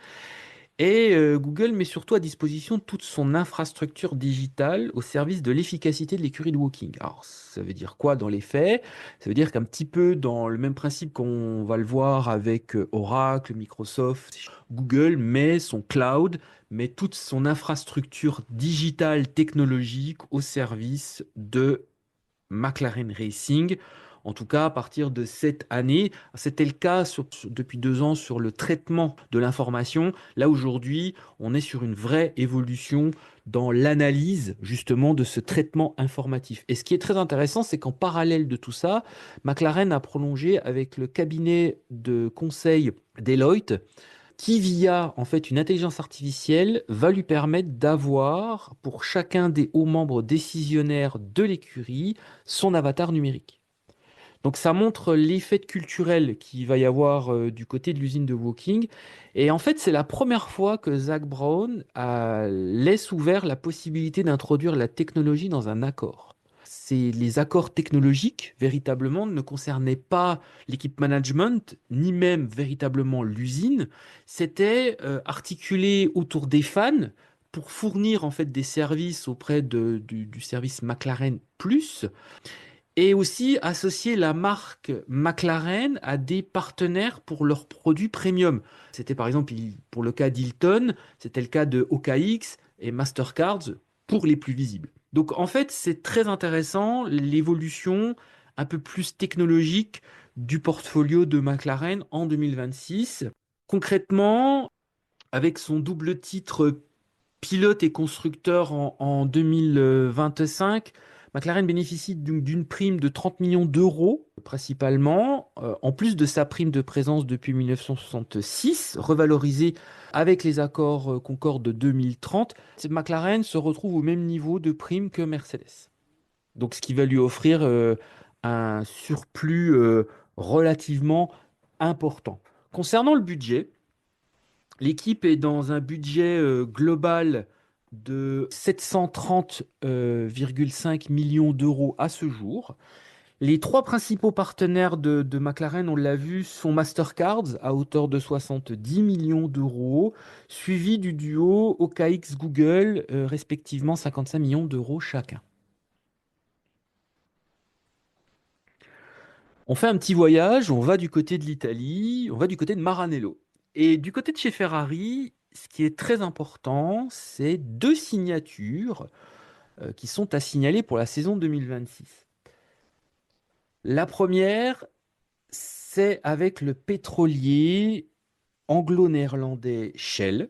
Et Google met surtout à disposition toute son infrastructure digitale au service de l'efficacité de l'écurie de Woking. Alors, ça veut dire quoi dans les faits? Ça veut dire qu'un petit peu dans le même principe qu'on va le voir avec Oracle, Microsoft, Google met son cloud, met toute son infrastructure digitale technologique au service de McLaren Racing, en tout cas à partir de cette année. C'était le cas depuis 2 ans sur le traitement de l'information. Là aujourd'hui, on est sur une vraie évolution dans l'analyse justement de ce traitement informatif. Et ce qui est très intéressant, c'est qu'en parallèle de tout ça, McLaren a prolongé avec le cabinet de conseil Deloitte qui, via en fait une intelligence artificielle, va lui permettre d'avoir pour chacun des hauts membres décisionnaires de l'écurie son avatar numérique. Donc ça montre l'effet culturel qu'il va y avoir du côté de l'usine de Woking. Et en fait, c'est la première fois que Zach Brown laisse ouvert la possibilité d'introduire la technologie dans un accord. Les accords technologiques, véritablement, ne concernaient pas l'équipe management, ni même véritablement l'usine. C'était articulé autour des fans pour fournir en fait des services auprès du service McLaren Plus et aussi associer la marque McLaren à des partenaires pour leurs produits premium. C'était par exemple pour le cas d'Hilton, c'était le cas de OKX et Mastercards pour les plus visibles. Donc en fait, c'est très intéressant l'évolution un peu plus technologique du portfolio de McLaren en 2026. Concrètement, avec son double titre pilote et constructeur en 2025, McLaren bénéficie d'une prime de 30 millions d'euros principalement, en plus de sa prime de présence depuis 1966, revalorisée avec les accords Concorde de 2030. McLaren se retrouve au même niveau de prime que Mercedes. Donc ce qui va lui offrir un surplus relativement important. Concernant le budget, l'équipe est dans un budget global de 730,5 millions d'euros à ce jour. Les trois principaux partenaires de McLaren, on l'a vu, sont Mastercards à hauteur de 70 millions d'euros, suivi du duo OKX Google, respectivement 55 millions d'euros chacun. On fait un petit voyage, on va du côté de l'Italie, on va du côté de Maranello. Et du côté de chez Ferrari, ce qui est très important, c'est deux signatures qui sont à signaler pour la saison 2026. La première, c'est avec le pétrolier anglo-néerlandais Shell,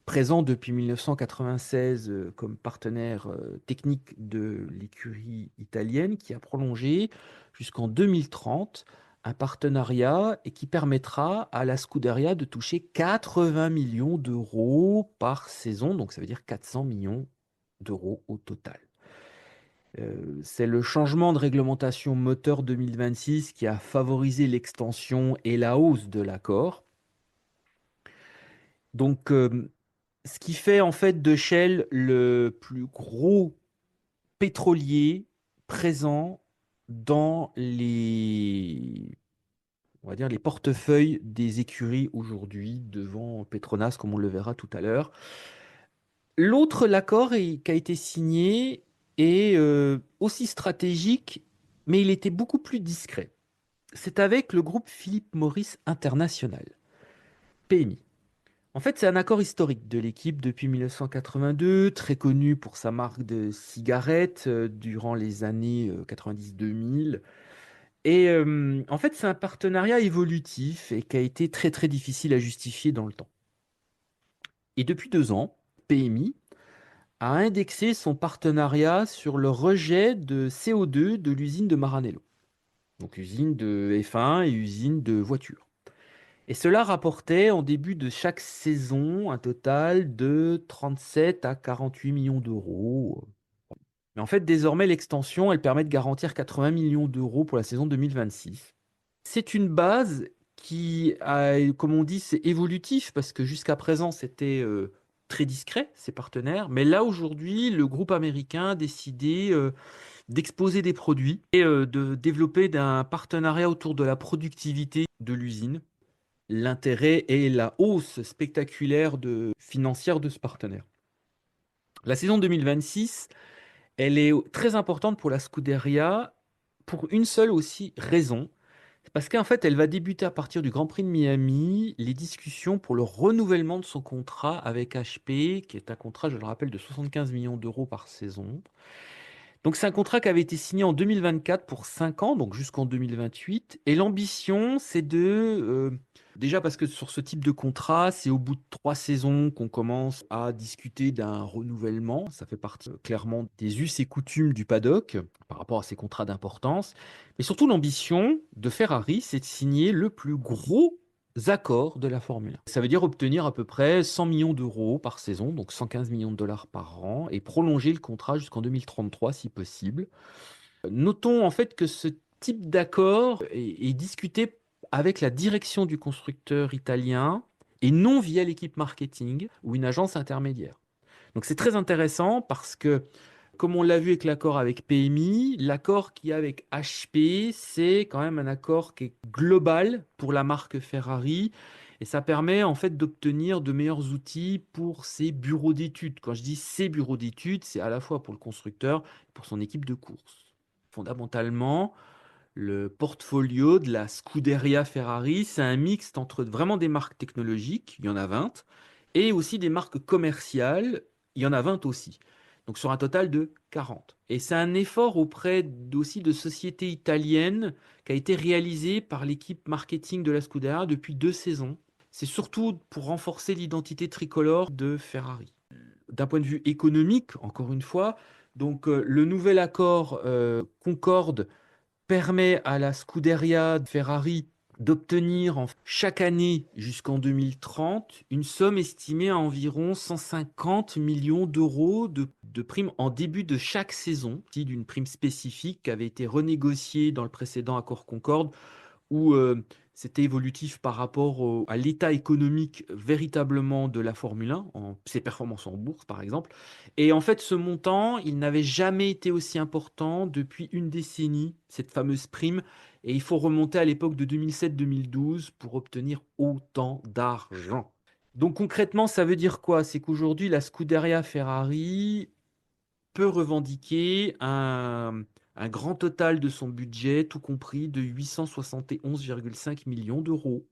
présent depuis 1996 comme partenaire technique de l'écurie italienne, qui a prolongé jusqu'en 2030 un partenariat et qui permettra à la Scuderia de toucher 80 millions d'euros par saison, donc ça veut dire 400 millions d'euros au total. C'est le changement de réglementation moteur 2026 qui a favorisé l'extension et la hausse de l'accord. Donc, ce qui fait en fait de Shell le plus gros pétrolier présent dans on va dire, les portefeuilles des écuries aujourd'hui devant Petronas, comme on le verra tout à l'heure. L'accord qui a été signé est aussi stratégique, mais il était beaucoup plus discret. C'est avec le groupe Philip Morris International, PMI. En fait, c'est un accord historique de l'équipe depuis 1982, très connu pour sa marque de cigarettes durant les années 90-2000. Et en fait, c'est un partenariat évolutif et qui a été très très difficile à justifier dans le temps. Et depuis 2 ans, PMI a indexé son partenariat sur le rejet de CO2 de l'usine de Maranello, donc usine de F1 et usine de voitures. Et cela rapportait en début de chaque saison un total de 37 à 48 millions d'euros. Mais en fait, désormais, l'extension, elle permet de garantir 80 millions d'euros pour la saison 2026. C'est une base qui, comme on dit, c'est évolutif parce que jusqu'à présent, c'était très discret, ses partenaires. Mais là, aujourd'hui, le groupe américain a décidé d'exposer des produits et de développer un partenariat autour de la productivité de l'usine. L'intérêt et la hausse spectaculaire financière de ce partenaire. La saison 2026, elle est très importante pour la Scuderia pour une seule aussi raison. C'est parce qu'en fait, elle va débuter à partir du Grand Prix de Miami les discussions pour le renouvellement de son contrat avec HP, qui est un contrat, je le rappelle, de 75 millions d'euros par saison. Donc c'est un contrat qui avait été signé en 2024 pour 5 ans, donc jusqu'en 2028. Et l'ambition, c'est déjà parce que sur ce type de contrat, c'est au bout de 3 saisons qu'on commence à discuter d'un renouvellement. Ça fait partie clairement des us et coutumes du paddock par rapport à ces contrats d'importance. Mais surtout, l'ambition de Ferrari, c'est de signer le plus gros accord de la Formule 1. Ça veut dire obtenir à peu près 100 millions d'euros par saison, donc 115 millions de dollars par an, et prolonger le contrat jusqu'en 2033 si possible. Notons en fait que ce type d'accord est discuté avec la direction du constructeur italien et non via l'équipe marketing ou une agence intermédiaire. Donc c'est très intéressant parce que, comme on l'a vu avec l'accord avec PMI, l'accord qu'il y a avec HP, c'est quand même un accord qui est global pour la marque Ferrari. Et ça permet en fait d'obtenir de meilleurs outils pour ses bureaux d'études. Quand je dis ses bureaux d'études, c'est à la fois pour le constructeur et pour son équipe de course. Fondamentalement, le portfolio de la Scuderia Ferrari, c'est un mixte entre vraiment des marques technologiques, il y en a 20, et aussi des marques commerciales, il y en a 20 aussi. Donc sur un total de 40. Et c'est un effort auprès aussi de sociétés italiennes qui a été réalisé par l'équipe marketing de la Scuderia depuis 2 saisons. C'est surtout pour renforcer l'identité tricolore de Ferrari. D'un point de vue économique, encore une fois, donc le nouvel accord Concorde permet à la Scuderia de Ferrari d'obtenir chaque année jusqu'en 2030 une somme estimée à environ 150 millions d'euros de primes en début de chaque saison, d'une prime spécifique qui avait été renégociée dans le précédent accord Concorde où c'était évolutif par rapport à l'état économique véritablement de la Formule 1, ses performances en bourse par exemple. Et en fait, ce montant, il n'avait jamais été aussi important depuis une décennie, cette fameuse prime. Et il faut remonter à l'époque de 2007-2012 pour obtenir autant d'argent. Donc concrètement, ça veut dire quoi? C'est qu'aujourd'hui, la Scuderia Ferrari peut revendiquer un grand total de son budget, tout compris, de 871,5 millions d'euros.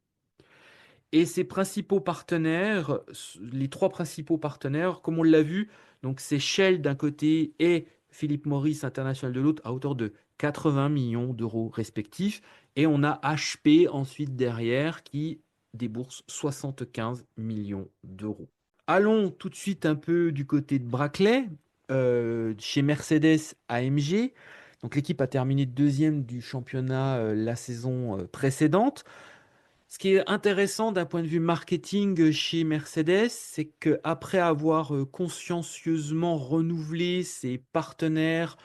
Et ses principaux partenaires, les trois principaux partenaires, comme on l'a vu, donc c'est Shell d'un côté et Philip Morris International de l'autre, à hauteur de 80 millions d'euros respectifs. Et on a HP ensuite derrière qui débourse 75 millions d'euros. Allons tout de suite un peu du côté de Brackley, chez Mercedes AMG. Donc l'équipe a terminé deuxième du championnat la saison précédente. Ce qui est intéressant d'un point de vue marketing chez Mercedes, c'est qu'après avoir consciencieusement renouvelé ses partenaires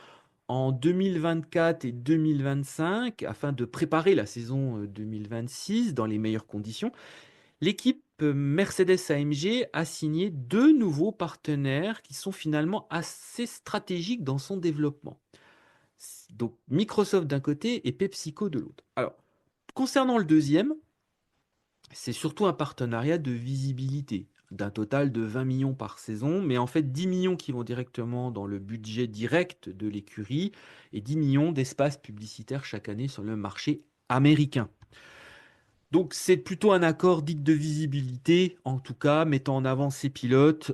en 2024 et 2025 afin de préparer la saison 2026 dans les meilleures conditions, l'équipe Mercedes-AMG a signé deux nouveaux partenaires qui sont finalement assez stratégiques dans son développement. Donc Microsoft d'un côté et PepsiCo de l'autre. Alors, concernant le deuxième, c'est surtout un partenariat de visibilité d'un total de 20 millions par saison, mais en fait 10 millions qui vont directement dans le budget direct de l'écurie et 10 millions d'espace publicitaire chaque année sur le marché américain. Donc c'est plutôt un accord dit de visibilité, en tout cas, mettant en avant ses pilotes,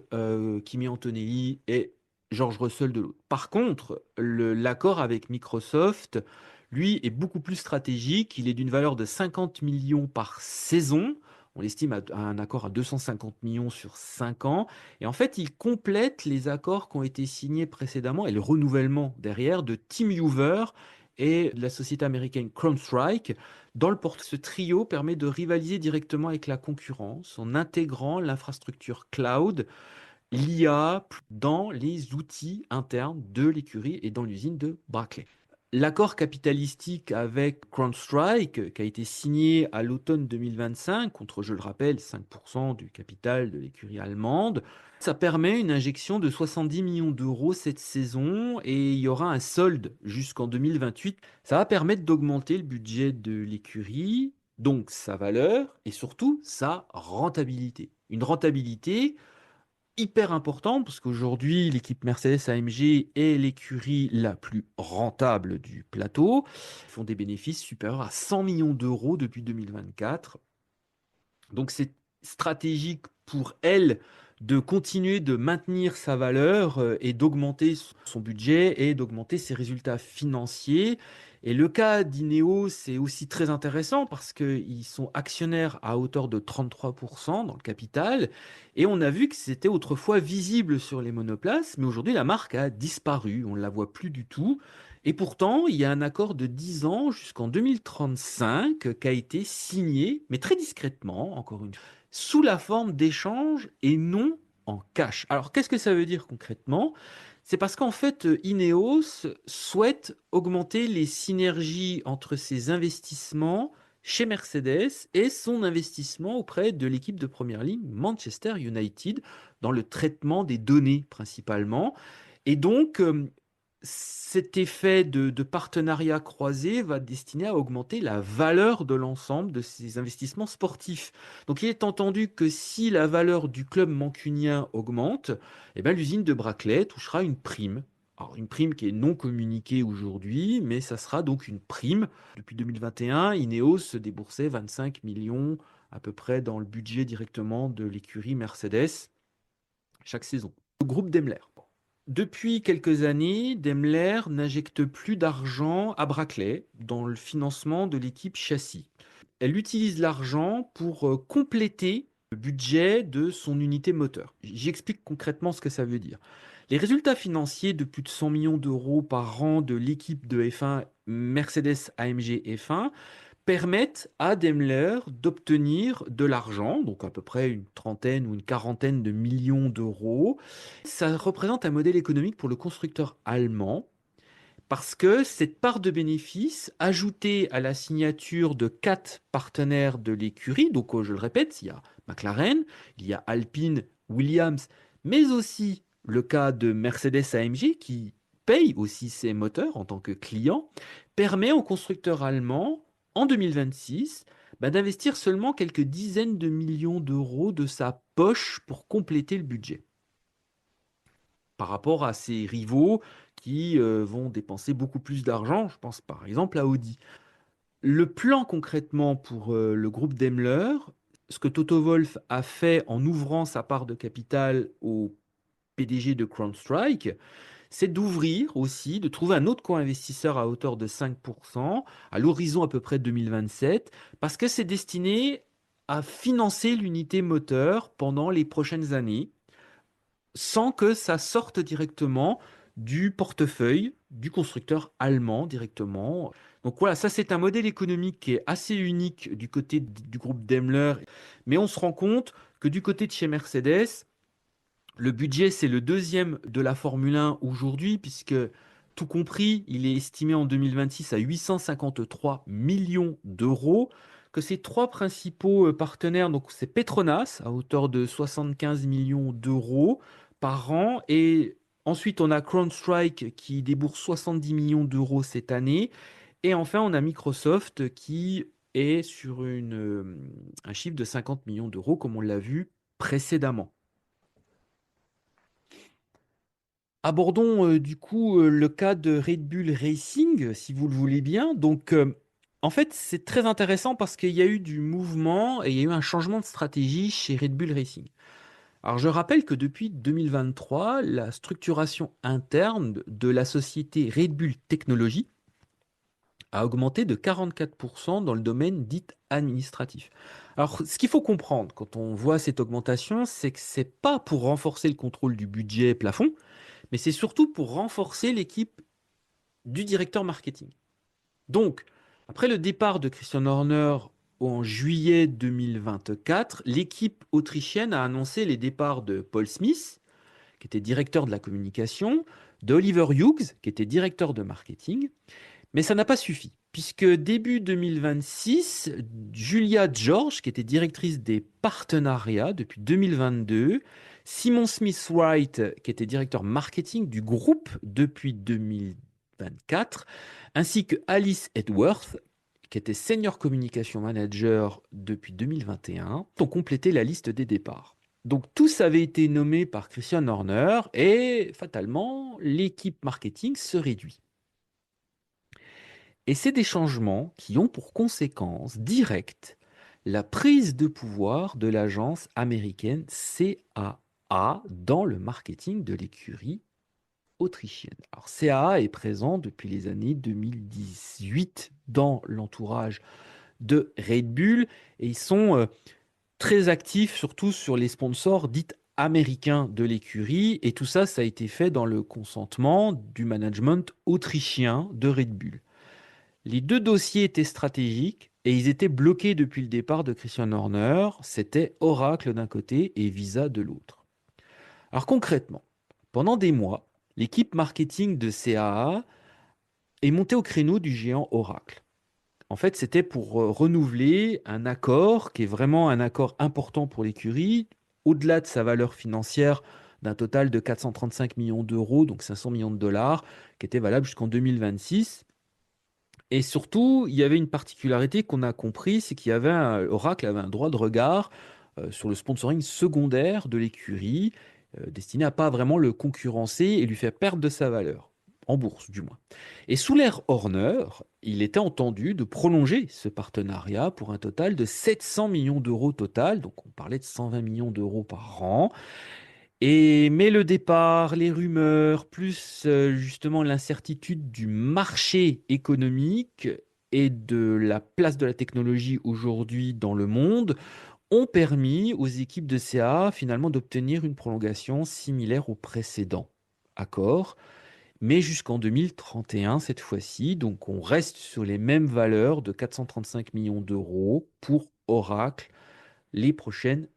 Kimi Antonelli et George Russell de l'autre. Par contre, l'accord avec Microsoft, lui, est beaucoup plus stratégique. Il est d'une valeur de 50 millions par saison. On l'estime à un accord à 250 millions sur 5 ans. Et en fait, il complète les accords qui ont été signés précédemment et le renouvellement derrière de Tim Hoover et de la société américaine CrowdStrike. Ce trio permet de rivaliser directement avec la concurrence en intégrant l'infrastructure cloud, l'IA, dans les outils internes de l'écurie et dans l'usine de Brackley. L'accord capitalistique avec CrowdStrike, qui a été signé à l'automne 2025, contre, je le rappelle, 5% du capital de l'écurie allemande, ça permet une injection de 70 millions d'euros cette saison et il y aura un solde jusqu'en 2028. Ça va permettre d'augmenter le budget de l'écurie, donc sa valeur et surtout sa rentabilité. Une rentabilité hyper important parce qu'aujourd'hui, l'équipe Mercedes AMG est l'écurie la plus rentable du plateau. Ils font des bénéfices supérieurs à 100 millions d'euros depuis 2024. Donc c'est stratégique pour elle de continuer de maintenir sa valeur et d'augmenter son budget et d'augmenter ses résultats financiers. Et le cas d'Ineos, c'est aussi très intéressant parce qu'ils sont actionnaires à hauteur de 33% dans le capital. Et on a vu que c'était autrefois visible sur les monoplaces, mais aujourd'hui la marque a disparu, on ne la voit plus du tout. Et pourtant, il y a un accord de 10 ans jusqu'en 2035 qui a été signé, mais très discrètement, encore une fois, sous la forme d'échanges et non en cash. Alors, qu'est-ce que ça veut dire concrètement? C'est parce qu'en fait, Ineos souhaite augmenter les synergies entre ses investissements chez Mercedes et son investissement auprès de l'équipe de première ligne Manchester United dans le traitement des données principalement. Et donc, cet effet de partenariat croisé va destiner à augmenter la valeur de l'ensemble de ces investissements sportifs. Donc, il est entendu que si la valeur du club mancunien augmente, eh ben, l'usine de Brackley touchera une prime. Alors, une prime qui est non communiquée aujourd'hui, mais ça sera donc une prime. Depuis 2021, Ineos se déboursait 25 millions à peu près dans le budget directement de l'écurie Mercedes chaque saison. Le groupe Daimler. Depuis quelques années, Daimler n'injecte plus d'argent à Brackley dans le financement de l'équipe châssis. Elle utilise l'argent pour compléter le budget de son unité moteur. J'explique concrètement ce que ça veut dire. Les résultats financiers de plus de 100 millions d'euros par an de l'équipe de F1 Mercedes AMG F1 permettent à Daimler d'obtenir de l'argent, donc à peu près une trentaine ou une quarantaine de millions d'euros. Ça représente un modèle économique pour le constructeur allemand parce que cette part de bénéfice, ajoutée à la signature de 4 partenaires de l'écurie, donc je le répète, il y a McLaren, il y a Alpine, Williams, mais aussi le cas de Mercedes AMG qui paye aussi ses moteurs en tant que client, permet au constructeur allemand, en 2026, d'investir seulement quelques dizaines de millions d'euros de sa poche pour compléter le budget par rapport à ses rivaux qui vont dépenser beaucoup plus d'argent. Je pense par exemple à Audi. Le plan concrètement pour le groupe Daimler, ce que Toto Wolff a fait en ouvrant sa part de capital au PDG de CrowdStrike, c'est d'ouvrir aussi, de trouver un autre co-investisseur à hauteur de 5% à l'horizon à peu près 2027, parce que c'est destiné à financer l'unité moteur pendant les prochaines années sans que ça sorte directement du portefeuille du constructeur allemand directement. Donc voilà, ça c'est un modèle économique qui est assez unique du côté du groupe Daimler, mais on se rend compte que du côté de chez Mercedes, le budget c'est le deuxième de la Formule 1 aujourd'hui, puisque tout compris, il est estimé en 2026 à 853 millions d'euros, que ces trois principaux partenaires, donc c'est Petronas à hauteur de 75 millions d'euros par an, et ensuite on a CrowdStrike qui débourse 70 millions d'euros cette année, et enfin on a Microsoft qui est sur un chiffre de 50 millions d'euros, comme on l'a vu précédemment. Abordons du coup le cas de Red Bull Racing, si vous le voulez bien. Donc, en fait, c'est très intéressant parce qu'il y a eu du mouvement et il y a eu un changement de stratégie chez Red Bull Racing. Alors, je rappelle que depuis 2023, la structuration interne de la société Red Bull Technologies a augmenté de 44% dans le domaine dit administratif. Alors, ce qu'il faut comprendre quand on voit cette augmentation, c'est que c'est pas pour renforcer le contrôle du budget plafond, mais c'est surtout pour renforcer l'équipe du directeur marketing. Donc, après le départ de Christian Horner en juillet 2024, l'équipe autrichienne a annoncé les départs de Paul Smith, qui était directeur de la communication, d'Oliver Hughes, qui était directeur de marketing, mais ça n'a pas suffi, puisque début 2026, Julia George, qui était directrice des partenariats depuis 2022, Simon Smith-Wright, qui était directeur marketing du groupe depuis 2024, ainsi que Alice Edworth, qui était senior communication manager depuis 2021, ont complété la liste des départs. Donc tous avaient été nommés par Christian Horner et fatalement, l'équipe marketing se réduit. Et c'est des changements qui ont pour conséquence directe la prise de pouvoir de l'agence américaine CAA dans le marketing de l'écurie autrichienne. Alors CAA est présent depuis les années 2018 dans l'entourage de Red Bull et ils sont très actifs surtout sur les sponsors dits américains de l'écurie et tout ça, ça a été fait dans le consentement du management autrichien de Red Bull. Les deux dossiers étaient stratégiques et ils étaient bloqués depuis le départ de Christian Horner. C'était Oracle d'un côté et Visa de l'autre. Alors concrètement, pendant des mois, l'équipe marketing de CAA est montée au créneau du géant Oracle. En fait, c'était pour renouveler un accord qui est vraiment un accord important pour l'écurie, au-delà de sa valeur financière d'un total de 435 millions d'euros, donc 500 millions de dollars, qui était valable jusqu'en 2026. Et surtout, il y avait une particularité qu'on a compris, c'est qu'il y avait Oracle avait un droit de regard sur le sponsoring secondaire de l'écurie, destiné à pas vraiment le concurrencer et lui faire perdre de sa valeur, en bourse du moins. Et sous l'ère Horner, il était entendu de prolonger ce partenariat pour un total de 700 millions d'euros total, donc on parlait de 120 millions d'euros par an. Mais le départ, les rumeurs, plus justement l'incertitude du marché économique et de la place de la technologie aujourd'hui dans le monde ont permis aux équipes de CA finalement d'obtenir une prolongation similaire au précédent accord, mais jusqu'en 2031 cette fois-ci. Donc on reste sur les mêmes valeurs de 435 millions d'euros pour Oracle les prochaines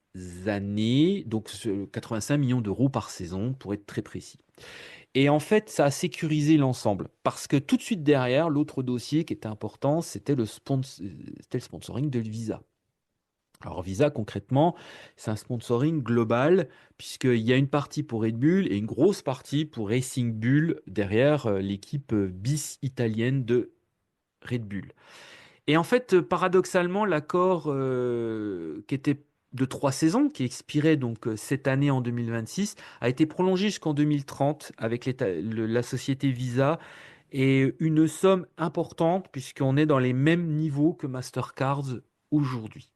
années, donc 85 millions d'euros par saison pour être très précis. Et en fait, ça a sécurisé l'ensemble parce que tout de suite derrière, l'autre dossier qui était important, c'était le sponsoring de Visa. Alors Visa, concrètement, c'est un sponsoring global puisqu'il y a une partie pour Red Bull et une grosse partie pour Racing Bull derrière l'équipe bis italienne de Red Bull. Et en fait, paradoxalement, l'accord qui était de 3 saisons, qui expirait donc cette année en 2026, a été prolongé jusqu'en 2030 avec la société Visa et une somme importante puisqu'on est dans les mêmes niveaux que Mastercard aujourd'hui.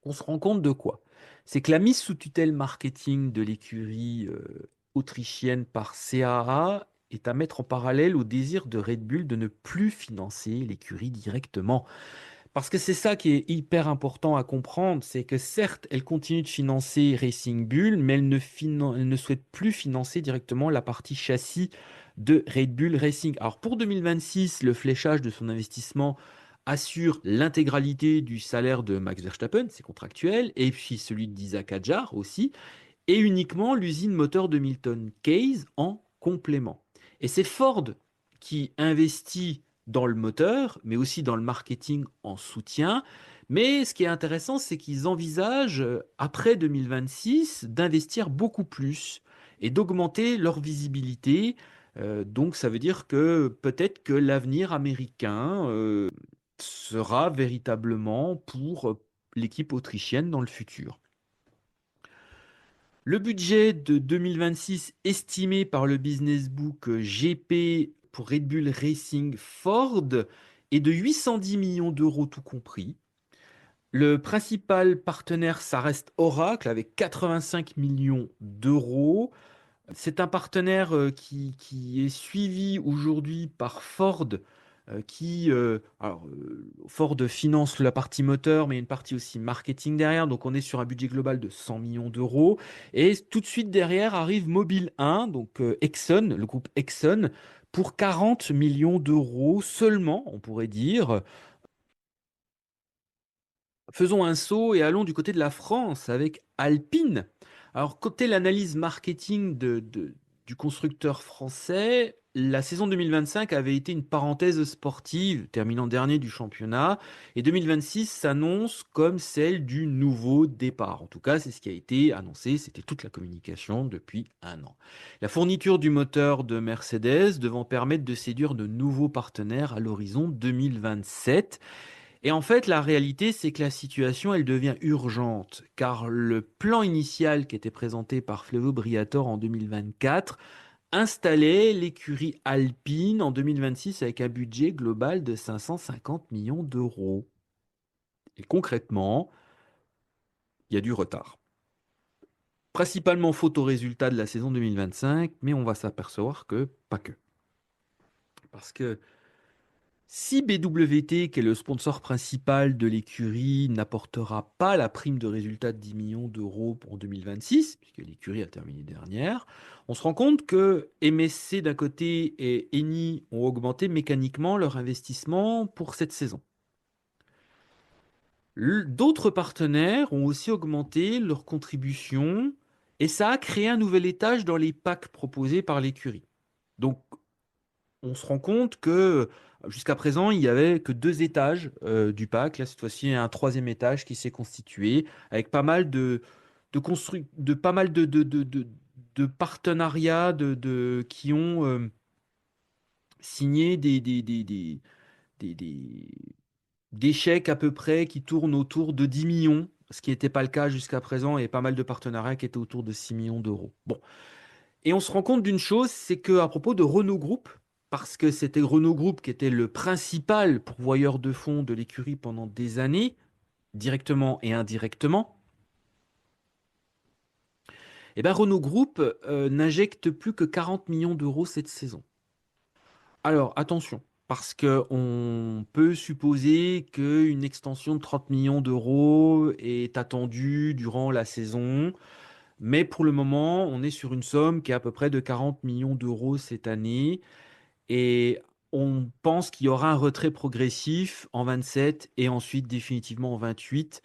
On se rend compte de quoi? C'est que la mise sous tutelle marketing de l'écurie autrichienne par CAA est à mettre en parallèle au désir de Red Bull de ne plus financer l'écurie directement. Parce que c'est ça qui est hyper important à comprendre, c'est que certes, elle continue de financer Racing Bull, mais elle ne souhaite plus financer directement la partie châssis de Red Bull Racing. Alors pour 2026, le fléchage de son investissement assure l'intégralité du salaire de Max Verstappen, c'est contractuel, et puis celui d'Isaac Hadjar aussi, et uniquement l'usine moteur de Milton Keynes en complément. Et c'est Ford qui investit dans le moteur, mais aussi dans le marketing en soutien. Mais ce qui est intéressant, c'est qu'ils envisagent, après 2026, d'investir beaucoup plus et d'augmenter leur visibilité. Donc ça veut dire que peut-être que l'avenir américain sera véritablement pour l'équipe autrichienne dans le futur. Le budget de 2026 estimé par le Business Book GP pour Red Bull Racing Ford est de 810 millions d'euros tout compris. Le principal partenaire, ça reste Oracle avec 85 millions d'euros. C'est un partenaire qui est suivi aujourd'hui par Ford, Ford finance la partie moteur, mais il y a une partie aussi marketing derrière. Donc on est sur un budget global de 100 millions d'euros. Et tout de suite derrière arrive Mobile 1, donc Exxon, le groupe Exxon, pour 40 millions d'euros seulement, on pourrait dire. Faisons un saut et allons du côté de la France avec Alpine. Alors, côté l'analyse marketing du constructeur français, la saison 2025 avait été une parenthèse sportive, terminant dernier du championnat, et 2026 s'annonce comme celle du nouveau départ. En tout cas, c'est ce qui a été annoncé, c'était toute la communication depuis un an. La fourniture du moteur de Mercedes devant permettre de séduire de nouveaux partenaires à l'horizon 2027. Et en fait, la réalité, c'est que la situation, elle devient urgente, car le plan initial qui était présenté par Fleuvo Briatore en 2024 installait l'écurie alpine en 2026 avec un budget global de 550 millions d'euros. Et concrètement, il y a du retard. Principalement faute aux résultats de la saison 2025, mais on va s'apercevoir que pas que. Parce que si BWT, qui est le sponsor principal de l'écurie, n'apportera pas la prime de résultat de 10 millions d'euros pour 2026, puisque l'écurie a terminé dernière, on se rend compte que MSC d'un côté et Eni ont augmenté mécaniquement leur investissement pour cette saison. D'autres partenaires ont aussi augmenté leur contribution Et ça a créé un nouvel étage dans les packs proposés par l'écurie. Donc, on se rend compte que jusqu'à présent, il n'y avait que deux étages du pack. Là, cette fois-ci, il y a un troisième étage qui s'est constitué avec pas mal de pas mal de partenariats qui ont signé des, des chèques à peu près qui tournent autour de 10 millions, ce qui n'était pas le cas jusqu'à présent, et pas mal de partenariats qui étaient autour de 6 millions d'euros. Bon. Et on se rend compte d'une chose, c'est qu'à propos de Renault Group, parce que c'était Renault Group qui était le principal pourvoyeur de fonds de l'écurie pendant des années, directement et indirectement, et ben Renault Group n'injecte plus que 40 millions d'euros cette saison. Alors attention, parce qu'on peut supposer qu'une extension de 30 millions d'euros est attendue durant la saison. Mais pour le moment, on est sur une somme qui est à peu près de 40 millions d'euros cette année. Et on pense qu'il y aura un retrait progressif en 27 et ensuite définitivement en 28.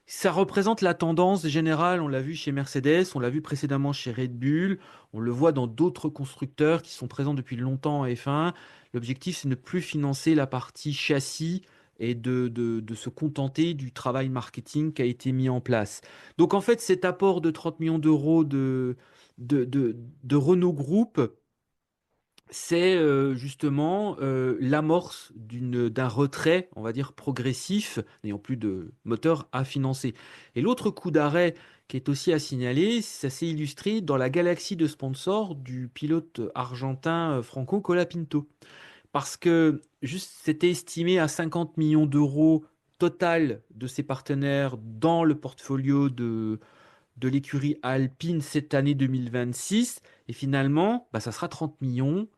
Ça représente la tendance générale, on l'a vu chez Mercedes, on l'a vu précédemment chez Red Bull, on le voit dans d'autres constructeurs qui sont présents depuis longtemps en F1. L'objectif, c'est de ne plus financer la partie châssis et de se contenter du travail marketing qui a été mis en place. Donc en fait, cet apport de 30 millions d'euros de Renault Group, c'est justement l'amorce d'un retrait, on va dire, progressif, n'ayant plus de moteur à financer. Et l'autre coup d'arrêt qui est aussi à signaler, ça s'est illustré dans la galaxie de sponsors du pilote argentin Franco Colapinto. Parce que juste, c'était estimé à 50 millions d'euros total de ses partenaires dans le portfolio de l'écurie Alpine cette année 2026. Et finalement, bah, ça sera 30 millions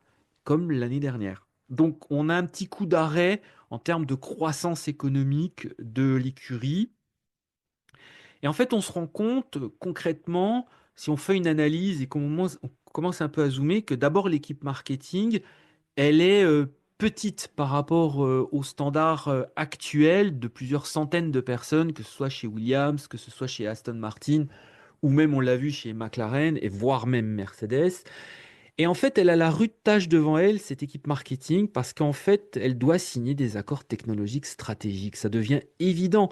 comme l'année dernière. Donc on a un petit coup d'arrêt en termes de croissance économique de l'écurie. Et en fait, on se rend compte concrètement, si on fait une analyse et on commence un peu à zoomer, que d'abord l'équipe marketing, elle est petite par rapport aux standards actuels de plusieurs centaines de personnes, que ce soit chez Williams, que ce soit chez Aston Martin, ou même on l'a vu chez McLaren, et voire même Mercedes. Et en fait, elle a la rude tâche devant elle, cette équipe marketing, parce qu'en fait, elle doit signer des accords technologiques stratégiques. Ça devient évident,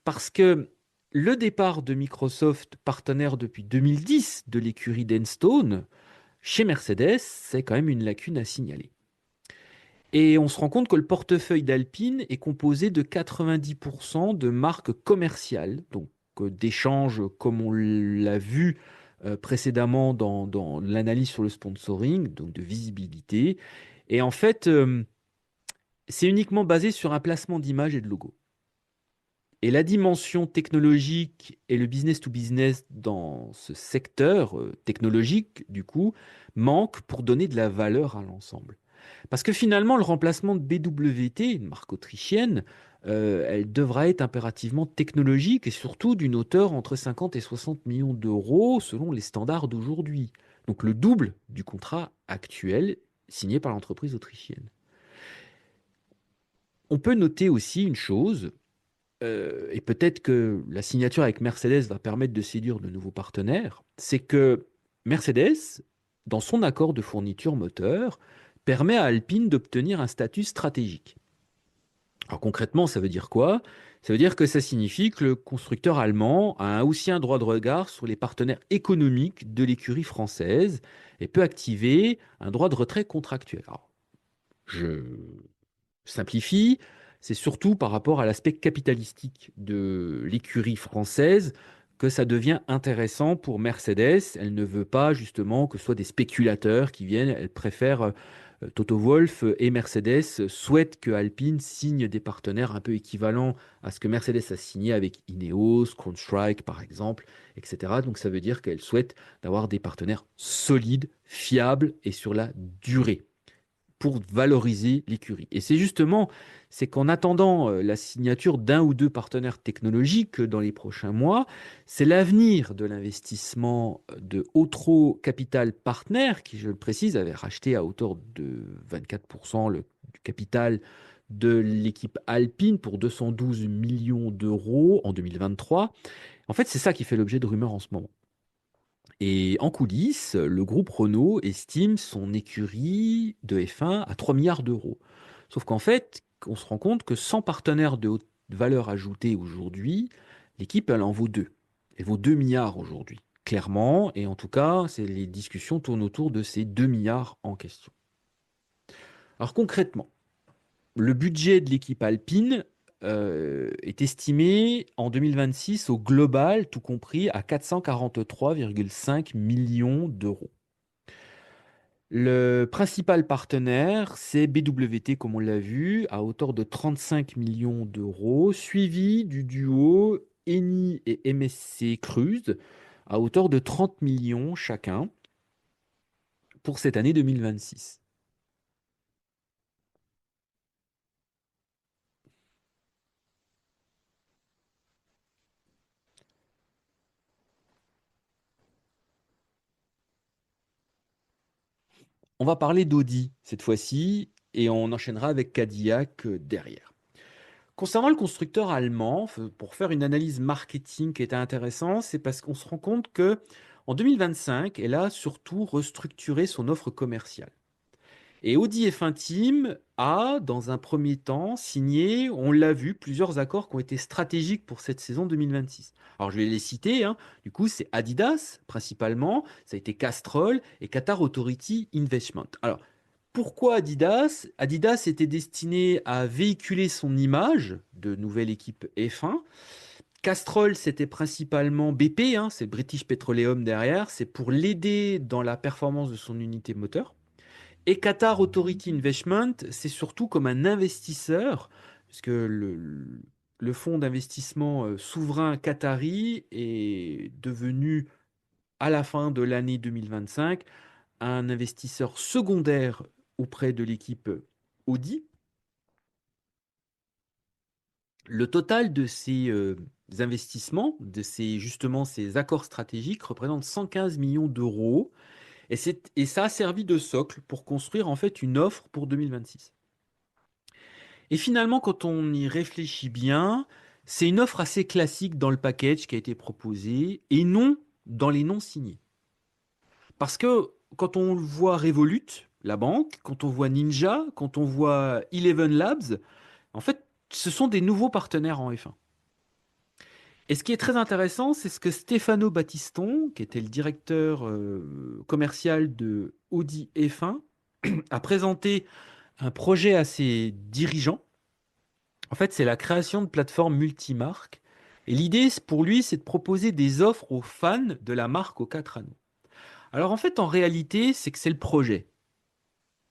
parce que le départ de Microsoft, partenaire depuis 2010 de l'écurie d'Enstone, chez Mercedes, c'est quand même une lacune à signaler. Et on se rend compte que le portefeuille d'Alpine est composé de 90% de marques commerciales, donc d'échanges comme on l'a vu précédemment dans l'analyse sur le sponsoring, donc de visibilité. Et en fait, c'est uniquement basé sur un placement d'image et de logo. Et la dimension technologique et le business to business dans ce secteur technologique, du coup, manquent pour donner de la valeur à l'ensemble. Parce que finalement, le remplacement de BWT, une marque autrichienne, elle devra être impérativement technologique et surtout d'une hauteur entre 50 et 60 millions d'euros selon les standards d'aujourd'hui. Donc le double du contrat actuel signé par l'entreprise autrichienne. On peut noter aussi une chose, et peut-être que la signature avec Mercedes va permettre de séduire de nouveaux partenaires, c'est que Mercedes, dans son accord de fourniture moteur, permet à Alpine d'obtenir un statut stratégique. Alors concrètement, ça veut dire quoi? Ça veut dire que ça signifie que le constructeur allemand a aussi un droit de regard sur les partenaires économiques de l'écurie française et peut activer un droit de retrait contractuel. Alors, je simplifie, c'est surtout par rapport à l'aspect capitalistique de l'écurie française que ça devient intéressant pour Mercedes. Elle ne veut pas justement que ce soit des spéculateurs qui viennent, elle préfère Toto Wolff et Mercedes souhaitent que Alpine signe des partenaires un peu équivalents à ce que Mercedes a signé avec Ineos, CrowdStrike par exemple, etc. Donc ça veut dire qu'elle souhaite d'avoir des partenaires solides, fiables et sur la durée pour valoriser l'écurie. Et c'est justement, c'est qu'en attendant la signature d'un ou deux partenaires technologiques dans les prochains mois, c'est l'avenir de l'investissement de Otro Capital Partner, qui, je le précise, avait racheté à hauteur de 24% du capital de l'équipe Alpine pour 212 millions d'euros en 2023. En fait, c'est ça qui fait l'objet de rumeurs en ce moment. Et en coulisses, le groupe Renault estime son écurie de F1 à 3 milliards d'euros. Sauf qu'en fait, on se rend compte que sans partenaire de haute valeur ajoutée aujourd'hui, l'équipe, elle en vaut 2. Elle vaut 2 milliards aujourd'hui, clairement. Et en tout cas, les discussions tournent autour de ces 2 milliards en question. Alors concrètement, le budget de l'équipe alpine est estimé en 2026 au global, tout compris, à 443,5 millions d'euros. Le principal partenaire, c'est BWT, comme on l'a vu, à hauteur de 35 millions d'euros, suivi du duo Eni et MSC Cruise, à hauteur de 30 millions chacun pour cette année 2026. On va parler d'Audi cette fois-ci et on enchaînera avec Cadillac derrière. Concernant le constructeur allemand, pour faire une analyse marketing qui était intéressante, c'est parce qu'on se rend compte que en 2025, elle a surtout restructuré son offre commerciale. Et Audi F1 Team a, dans un premier temps, signé, on l'a vu, plusieurs accords qui ont été stratégiques pour cette saison 2026. Alors je vais les citer, hein. Du coup, c'est Adidas principalement, ça a été Castrol et Qatar Authority Investment. Alors, pourquoi Adidas? Adidas était destiné à véhiculer son image de nouvelle équipe F1. Castrol, c'était principalement BP, hein, c'est British Petroleum derrière, c'est pour l'aider dans la performance de son unité moteur. Et Qatar Authority Investment, c'est surtout comme un investisseur, puisque le fonds d'investissement souverain qatari est devenu, à la fin de l'année 2025, un investisseur secondaire auprès de l'équipe Audi. Le total de ces investissements, de justement ces accords stratégiques, représente 115 millions d'euros. Et ça a servi de socle pour construire en fait une offre pour 2026. Et finalement, quand on y réfléchit bien, c'est une offre assez classique dans le package qui a été proposé et non dans les non signés. Parce que quand on voit Revolut, la banque, quand on voit Ninja, quand on voit Eleven Labs, en fait, ce sont des nouveaux partenaires en F1. Et ce qui est très intéressant, c'est ce que Stefano Battiston, qui était le directeur commercial de Audi F1, a présenté un projet à ses dirigeants. En fait, c'est la création de plateformes multimarques. Et l'idée, pour lui, c'est de proposer des offres aux fans de la marque aux quatre anneaux. Alors en fait, en réalité, c'est que c'est le projet.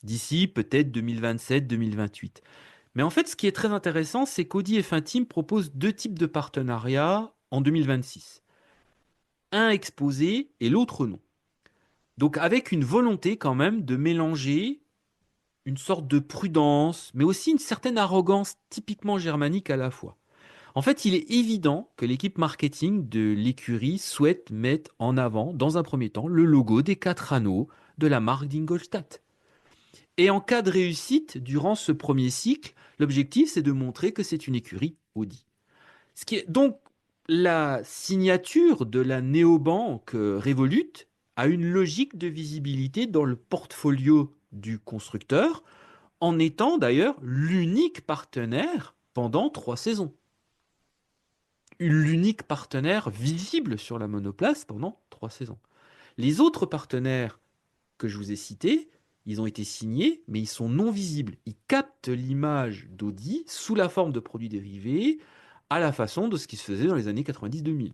D'ici peut-être 2027-2028. Mais en fait, ce qui est très intéressant, c'est qu'Audi F1 Team propose deux types de partenariats en 2026. Un exposé et l'autre non. Donc avec une volonté quand même de mélanger une sorte de prudence, mais aussi une certaine arrogance typiquement germanique à la fois. En fait, il est évident que l'équipe marketing de l'écurie souhaite mettre en avant, dans un premier temps, le logo des quatre anneaux de la marque d'Ingolstadt. Et en cas de réussite, durant ce premier cycle, l'objectif, c'est de montrer que c'est une écurie Audi. Ce qui est donc la signature de la néobanque Revolut a une logique de visibilité dans le portfolio du constructeur, en étant d'ailleurs l'unique partenaire pendant 3 saisons. L'unique partenaire visible sur la monoplace pendant 3 saisons. Les autres partenaires que je vous ai cités, ils ont été signés, mais ils sont non visibles. Ils captent l'image d'Audi sous la forme de produits dérivés, à la façon de ce qui se faisait dans les années 90-2000.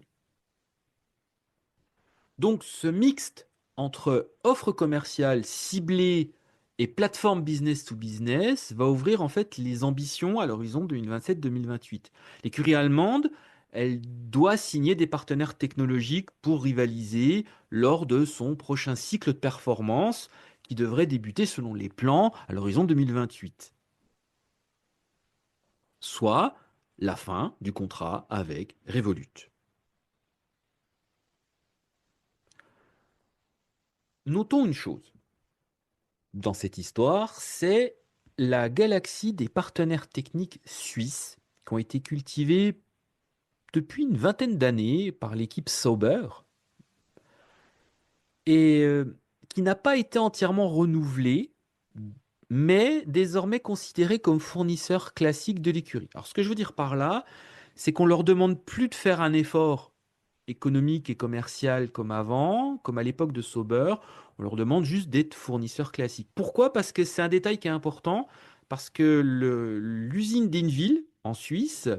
Donc ce mixte entre offre commerciale ciblée et plateforme business to business va ouvrir en fait les ambitions à l'horizon 2027-2028. L'écurie allemande, elle doit signer des partenaires technologiques pour rivaliser lors de son prochain cycle de performance qui devrait débuter selon les plans à l'horizon 2028, soit la fin du contrat avec Revolut. Notons une chose dans cette histoire, c'est la galaxie des partenaires techniques suisses qui ont été cultivés depuis une vingtaine d'années par l'équipe Sauber. et qui n'a pas été entièrement renouvelé, mais désormais considéré comme fournisseur classique de l'écurie. Alors, ce que je veux dire par là, c'est qu'on leur demande plus de faire un effort économique et commercial comme avant, comme à l'époque de Sauber. On leur demande juste d'être fournisseur classique. Pourquoi? Parce que c'est un détail qui est important, parce que l'usine d'Inville, en Suisse,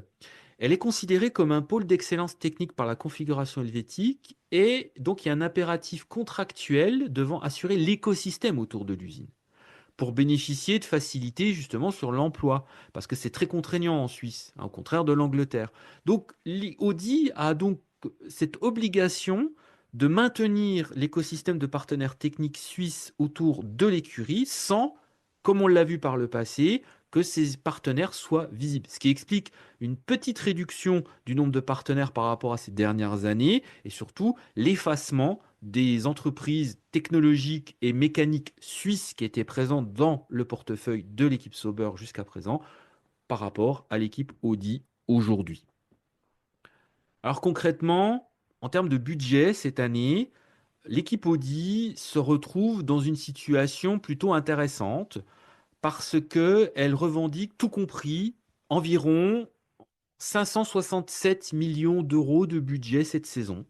elle est considérée comme un pôle d'excellence technique par la configuration helvétique et donc il y a un impératif contractuel devant assurer l'écosystème autour de l'usine pour bénéficier de facilités justement sur l'emploi, parce que c'est très contraignant en Suisse, hein, au contraire de l'Angleterre. Donc Audi a donc cette obligation de maintenir l'écosystème de partenaires techniques suisses autour de l'écurie sans, comme on l'a vu par le passé, que ces partenaires soient visibles. Ce qui explique une petite réduction du nombre de partenaires par rapport à ces dernières années et surtout l'effacement des entreprises technologiques et mécaniques suisses qui étaient présentes dans le portefeuille de l'équipe Sauber jusqu'à présent par rapport à l'équipe Audi aujourd'hui. Alors concrètement, en termes de budget cette année, l'équipe Audi se retrouve dans une situation plutôt intéressante parce qu'elle revendique tout compris environ 567 millions d'euros de budget cette saison.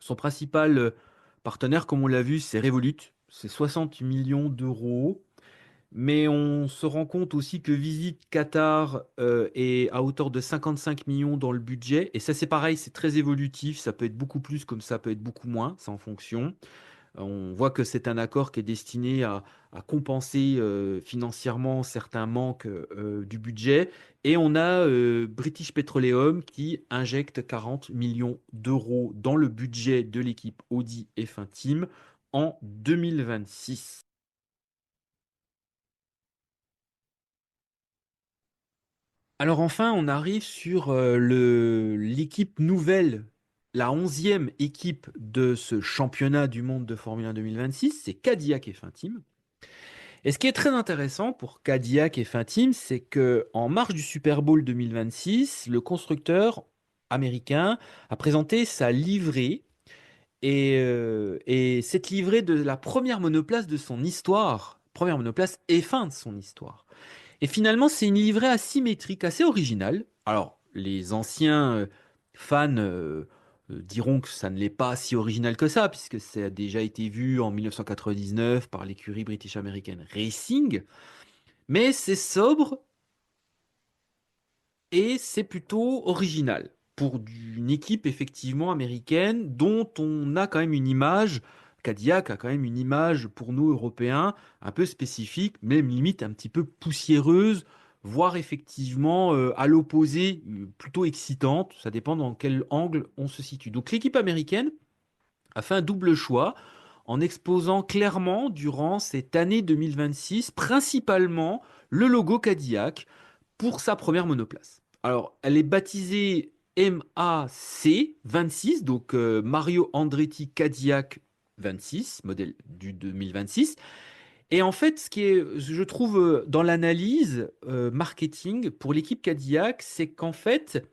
Son principal partenaire, comme on l'a vu, c'est Revolut. C'est 60 millions d'euros. Mais on se rend compte aussi que Visite Qatar est à hauteur de 55 millions dans le budget. Et ça, c'est pareil, c'est très évolutif. Ça peut être beaucoup plus comme ça peut être beaucoup moins. C'est en fonction. On voit que c'est un accord qui est destiné à compenser financièrement certains manques du budget. Et on a British Petroleum qui injecte 40 millions d'euros dans le budget de l'équipe Audi F1 Team en 2026. Alors enfin, on arrive sur l'équipe nouvelle, la 11e équipe de ce championnat du monde de Formule 1 2026, c'est Cadillac F1 Team. Et ce qui est très intéressant pour Cadillac et Finteam, c'est que en marge du Super Bowl 2026, le constructeur américain a présenté sa livrée et cette livrée de la première monoplace de son histoire, première monoplace F1 de son histoire. Et finalement, c'est une livrée asymétrique assez originale. Alors, les anciens fans diront que ça ne l'est pas si original que ça, puisque ça a déjà été vu en 1999 par l'écurie british-américaine Racing. Mais c'est sobre et c'est plutôt original pour une équipe effectivement américaine dont on a quand même une image, Cadillac a quand même une image pour nous Européens un peu spécifique, même limite un petit peu poussiéreuse, voire effectivement à l'opposé, plutôt excitante, ça dépend dans quel angle on se situe. Donc l'équipe américaine a fait un double choix en exposant clairement durant cette année 2026 principalement le logo Cadillac pour sa première monoplace. Alors, elle est baptisée MAC 26, donc Mario Andretti Cadillac 26, modèle du 2026. Et en fait, ce qui est, je trouve, dans l'analyse marketing pour l'équipe Cadillac, c'est qu'en fait,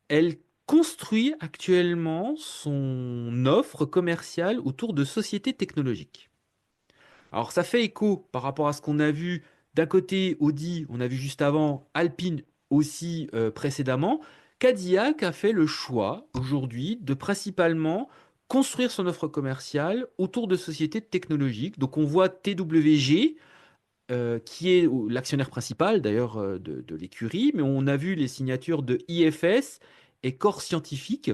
elle construit actuellement son offre commerciale autour de sociétés technologiques. Alors ça fait écho par rapport à ce qu'on a vu d'un côté Audi, on a vu juste avant Alpine aussi précédemment. Cadillac a fait le choix aujourd'hui de principalement construire son offre commerciale autour de sociétés technologiques. Donc on voit TWG qui est l'actionnaire principal d'ailleurs de l'écurie, mais on a vu les signatures de IFS et Corps Scientifique.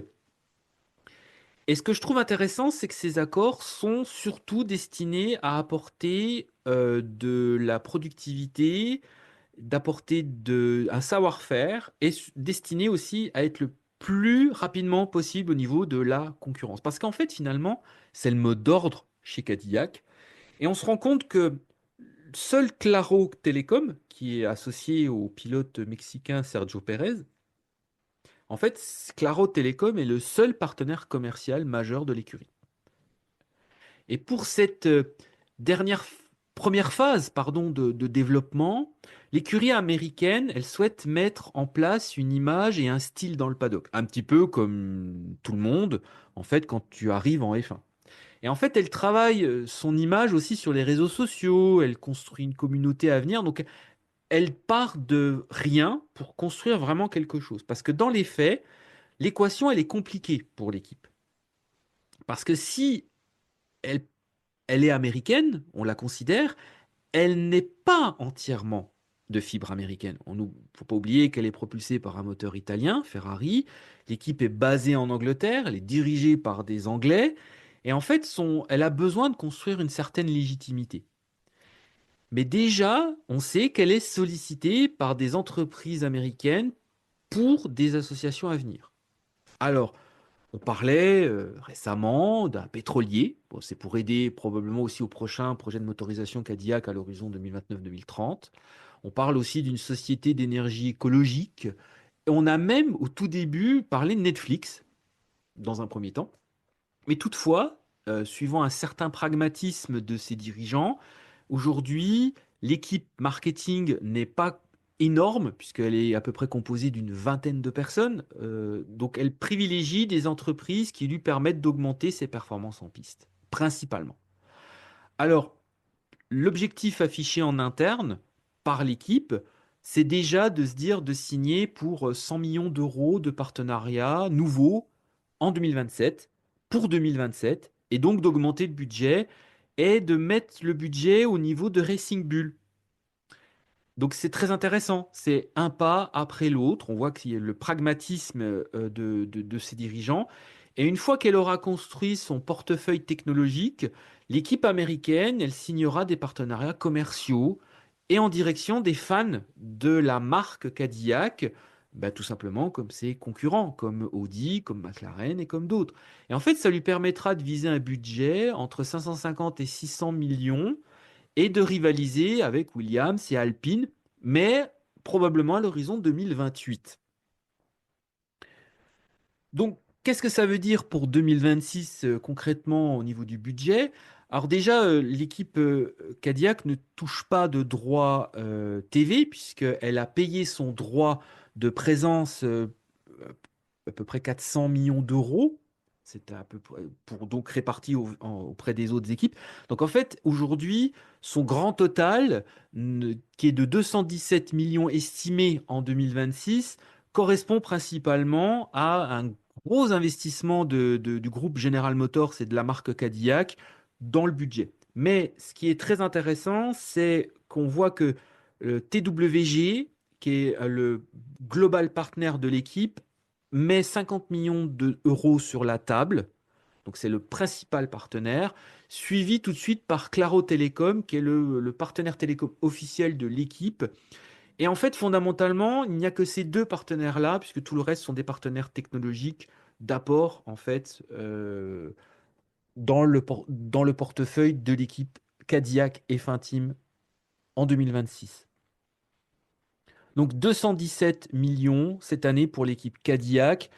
Et ce que je trouve intéressant, c'est que ces accords sont surtout destinés à apporter de la productivité, d'apporter un savoir-faire et destiné aussi à être le plus rapidement possible au niveau de la concurrence. Parce qu'en fait, finalement, c'est le mot d'ordre chez Cadillac. Et on se rend compte que seul Claro Telecom, qui est associé au pilote mexicain Sergio Pérez, en fait, Claro Telecom est le seul partenaire commercial majeur de l'écurie. Et pour cette dernière première phase pardon, de développement, l'écurie américaine, elle souhaite mettre en place une image et un style dans le paddock. Un petit peu comme tout le monde, en fait, quand tu arrives en F1. Et en fait, elle travaille son image aussi sur les réseaux sociaux, elle construit une communauté à venir, donc elle part de rien pour construire vraiment quelque chose. Parce que dans les faits, l'équation, elle est compliquée pour l'équipe. Parce que si elle, elle est américaine, on la considère, elle n'est pas entièrement de fibre américaine. Il ne faut pas oublier qu'elle est propulsée par un moteur italien, Ferrari. L'équipe est basée en Angleterre, elle est dirigée par des Anglais. Et en fait, elle a besoin de construire une certaine légitimité. Mais déjà, on sait qu'elle est sollicitée par des entreprises américaines pour des associations à venir. Alors, on parlait récemment d'un pétrolier. Bon, c'est pour aider probablement aussi au prochain projet de motorisation Cadillac à l'horizon 2029-2030. On parle aussi d'une société d'énergie écologique. Et on a même au tout début parlé de Netflix dans un premier temps. Mais toutefois, suivant un certain pragmatisme de ses dirigeants, aujourd'hui, l'équipe marketing n'est pas énorme, puisqu'elle est à peu près composée d'une vingtaine de personnes. Donc, elle privilégie des entreprises qui lui permettent d'augmenter ses performances en piste, principalement. Alors, l'objectif affiché en interne par l'équipe, c'est déjà de se dire de signer pour 100 millions d'euros de partenariats nouveaux en 2027, pour 2027, et donc d'augmenter le budget et de mettre le budget au niveau de Racing Bull. Donc c'est très intéressant, c'est un pas après l'autre, on voit qu'il y a le pragmatisme de ces dirigeants, et une fois qu'elle aura construit son portefeuille technologique, l'équipe américaine, elle signera des partenariats commerciaux et en direction des fans de la marque Cadillac, bah, tout simplement comme ses concurrents, comme Audi, comme McLaren et comme d'autres. Et en fait, ça lui permettra de viser un budget entre 550 et 600 millions et de rivaliser avec Williams et Alpine, mais probablement à l'horizon 2028. Donc, qu'est-ce que ça veut dire pour 2026 concrètement au niveau du budget? Alors déjà, l'équipe Cadillac ne touche pas de droit TV puisqu'elle a payé son droit de présence à peu près 400 millions d'euros. C'est à peu près pour donc réparti auprès des autres équipes. Donc en fait, aujourd'hui, son grand total, qui est de 217 millions estimés en 2026, correspond principalement à un gros investissement du groupe General Motors et de la marque Cadillac dans le budget. Mais ce qui est très intéressant, c'est qu'on voit que le TWG, qui est le global partner de l'équipe, met 50 millions d'euros sur la table. Donc c'est le principal partenaire, suivi tout de suite par Claro Télécom, qui est le partenaire télécom officiel de l'équipe. Et en fait, fondamentalement, il n'y a que ces deux partenaires-là, puisque tout le reste sont des partenaires technologiques d'apport, en fait, dans le portefeuille de l'équipe Cadillac F1 Team en 2026. Donc 217 millions cette année pour l'équipe Cadillac.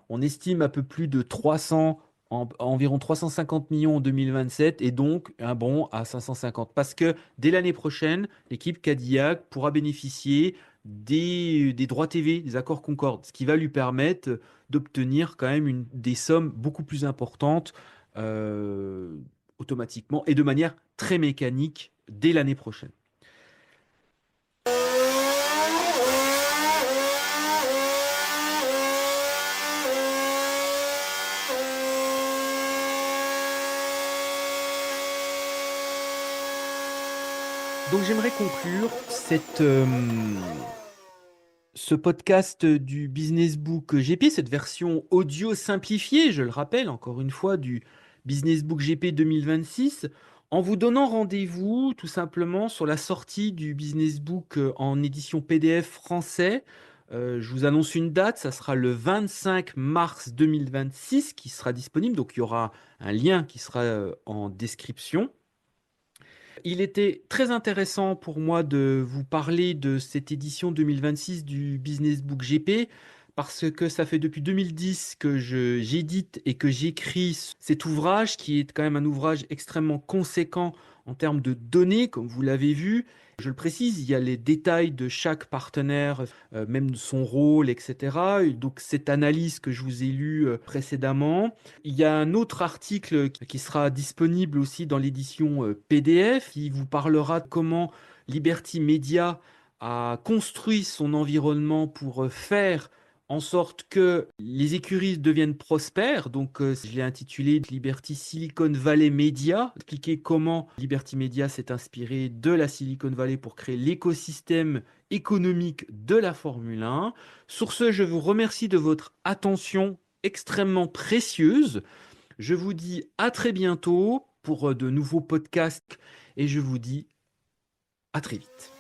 On estime un peu plus de 300, environ 350 millions en 2027 et donc un bond à 550. Parce que dès l'année prochaine, l'équipe Cadillac pourra bénéficier des droits TV, des accords Concorde, ce qui va lui permettre d'obtenir quand même des sommes beaucoup plus importantes euh, automatiquement et de manière très mécanique dès l'année prochaine. Donc j'aimerais conclure ce podcast du Business Book GP, cette version audio simplifiée, je le rappelle encore une fois, du Business Book GP 2026, en vous donnant rendez-vous tout simplement sur la sortie du Business Book en édition PDF français. Je vous annonce une date, ça sera le 25 mars 2026 qui sera disponible, donc il y aura un lien qui sera en description. Il était très intéressant pour moi de vous parler de cette édition 2026 du Business Book GP parce que ça fait depuis 2010 que j'édite et que j'écris cet ouvrage qui est quand même un ouvrage extrêmement conséquent En termes de données, comme vous l'avez vu, je le précise, il y a les détails de chaque partenaire, même de son rôle, etc. Et donc cette analyse que je vous ai lue précédemment. Il y a un autre article qui sera disponible aussi dans l'édition PDF qui vous parlera de comment Liberty Media a construit son environnement pour faire en sorte que les écuries deviennent prospères. Donc, je l'ai intitulé Liberty Silicon Valley Media, expliquer comment Liberty Media s'est inspiré de la Silicon Valley pour créer l'écosystème économique de la Formule 1. Sur ce, je vous remercie de votre attention extrêmement précieuse. Je vous dis à très bientôt pour de nouveaux podcasts et je vous dis à très vite.